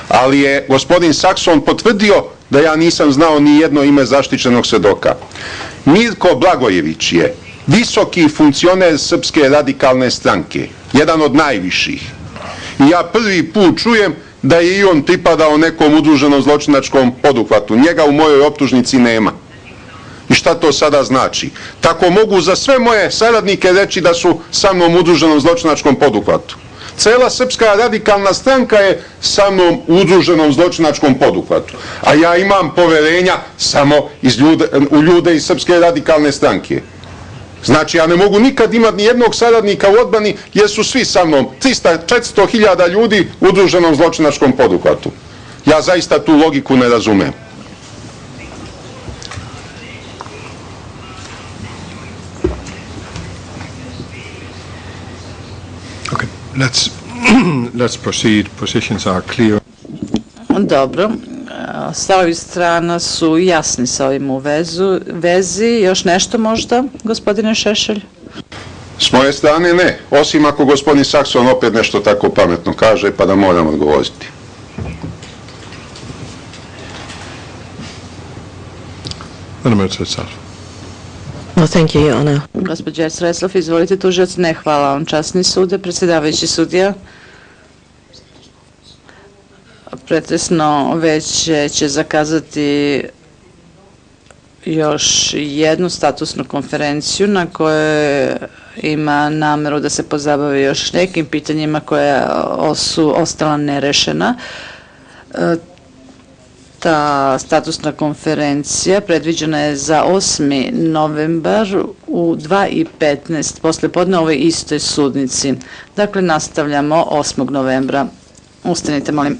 Ali je gospodin Sakson potvrdio da ja nisam znao ni jedno ime zaštićenog svedoka. Mirko Blagojević je visoki funkcioner Srpske radikalne stranke, jedan od najviših. I ja prvi put čujem da je i on pripadao nekom udruženom zločinačkom poduhvatu. Njega u mojoj optužnici nema. I šta to sada znači? Tako mogu za sve moje saradnike reći da su sa mnom u udruženom zločinačkom poduhvatu. Cela Srpska radikalna stranka je sa mnom u udruženom zločinačkom poduhvatu. A ja imam poverenja samo u ljude iz Srpske radikalne stranke. Znači, ja ne mogu nikad imati ni jednog saradnika u odbrani jer su svi sa mnom 300-400 hiljada ljudi u udruženom zločinačkom poduhvatu. Ja zaista tu logiku ne razumem. Okay, let's proceed. Positions are clear. Dobro. Stavovi strana su jasni sa ovim u vezi. Još nešto možda, gospodine Šešelj? S moje strane ne, osim ako gospodin Sakson opet nešto tako pametno kaže pa da moram odgovoriti. No, thank you, Your Honor. Gospođa Erc-Reslov, izvolite, tužilac. Ne, hvala vam, časni sude. Predsjedavajući sudija. Pretresno već će zakazati još jednu statusnu konferenciju na kojoj ima nameru da se pozabavi još nekim pitanjima koja su ostala nerešena. Ta statusna konferencija predviđena je za 8. novembar u 2:15 posle podne ovoj istoj sudnici. Dakle, nastavljamo 8. novembra. Ustanite, molim.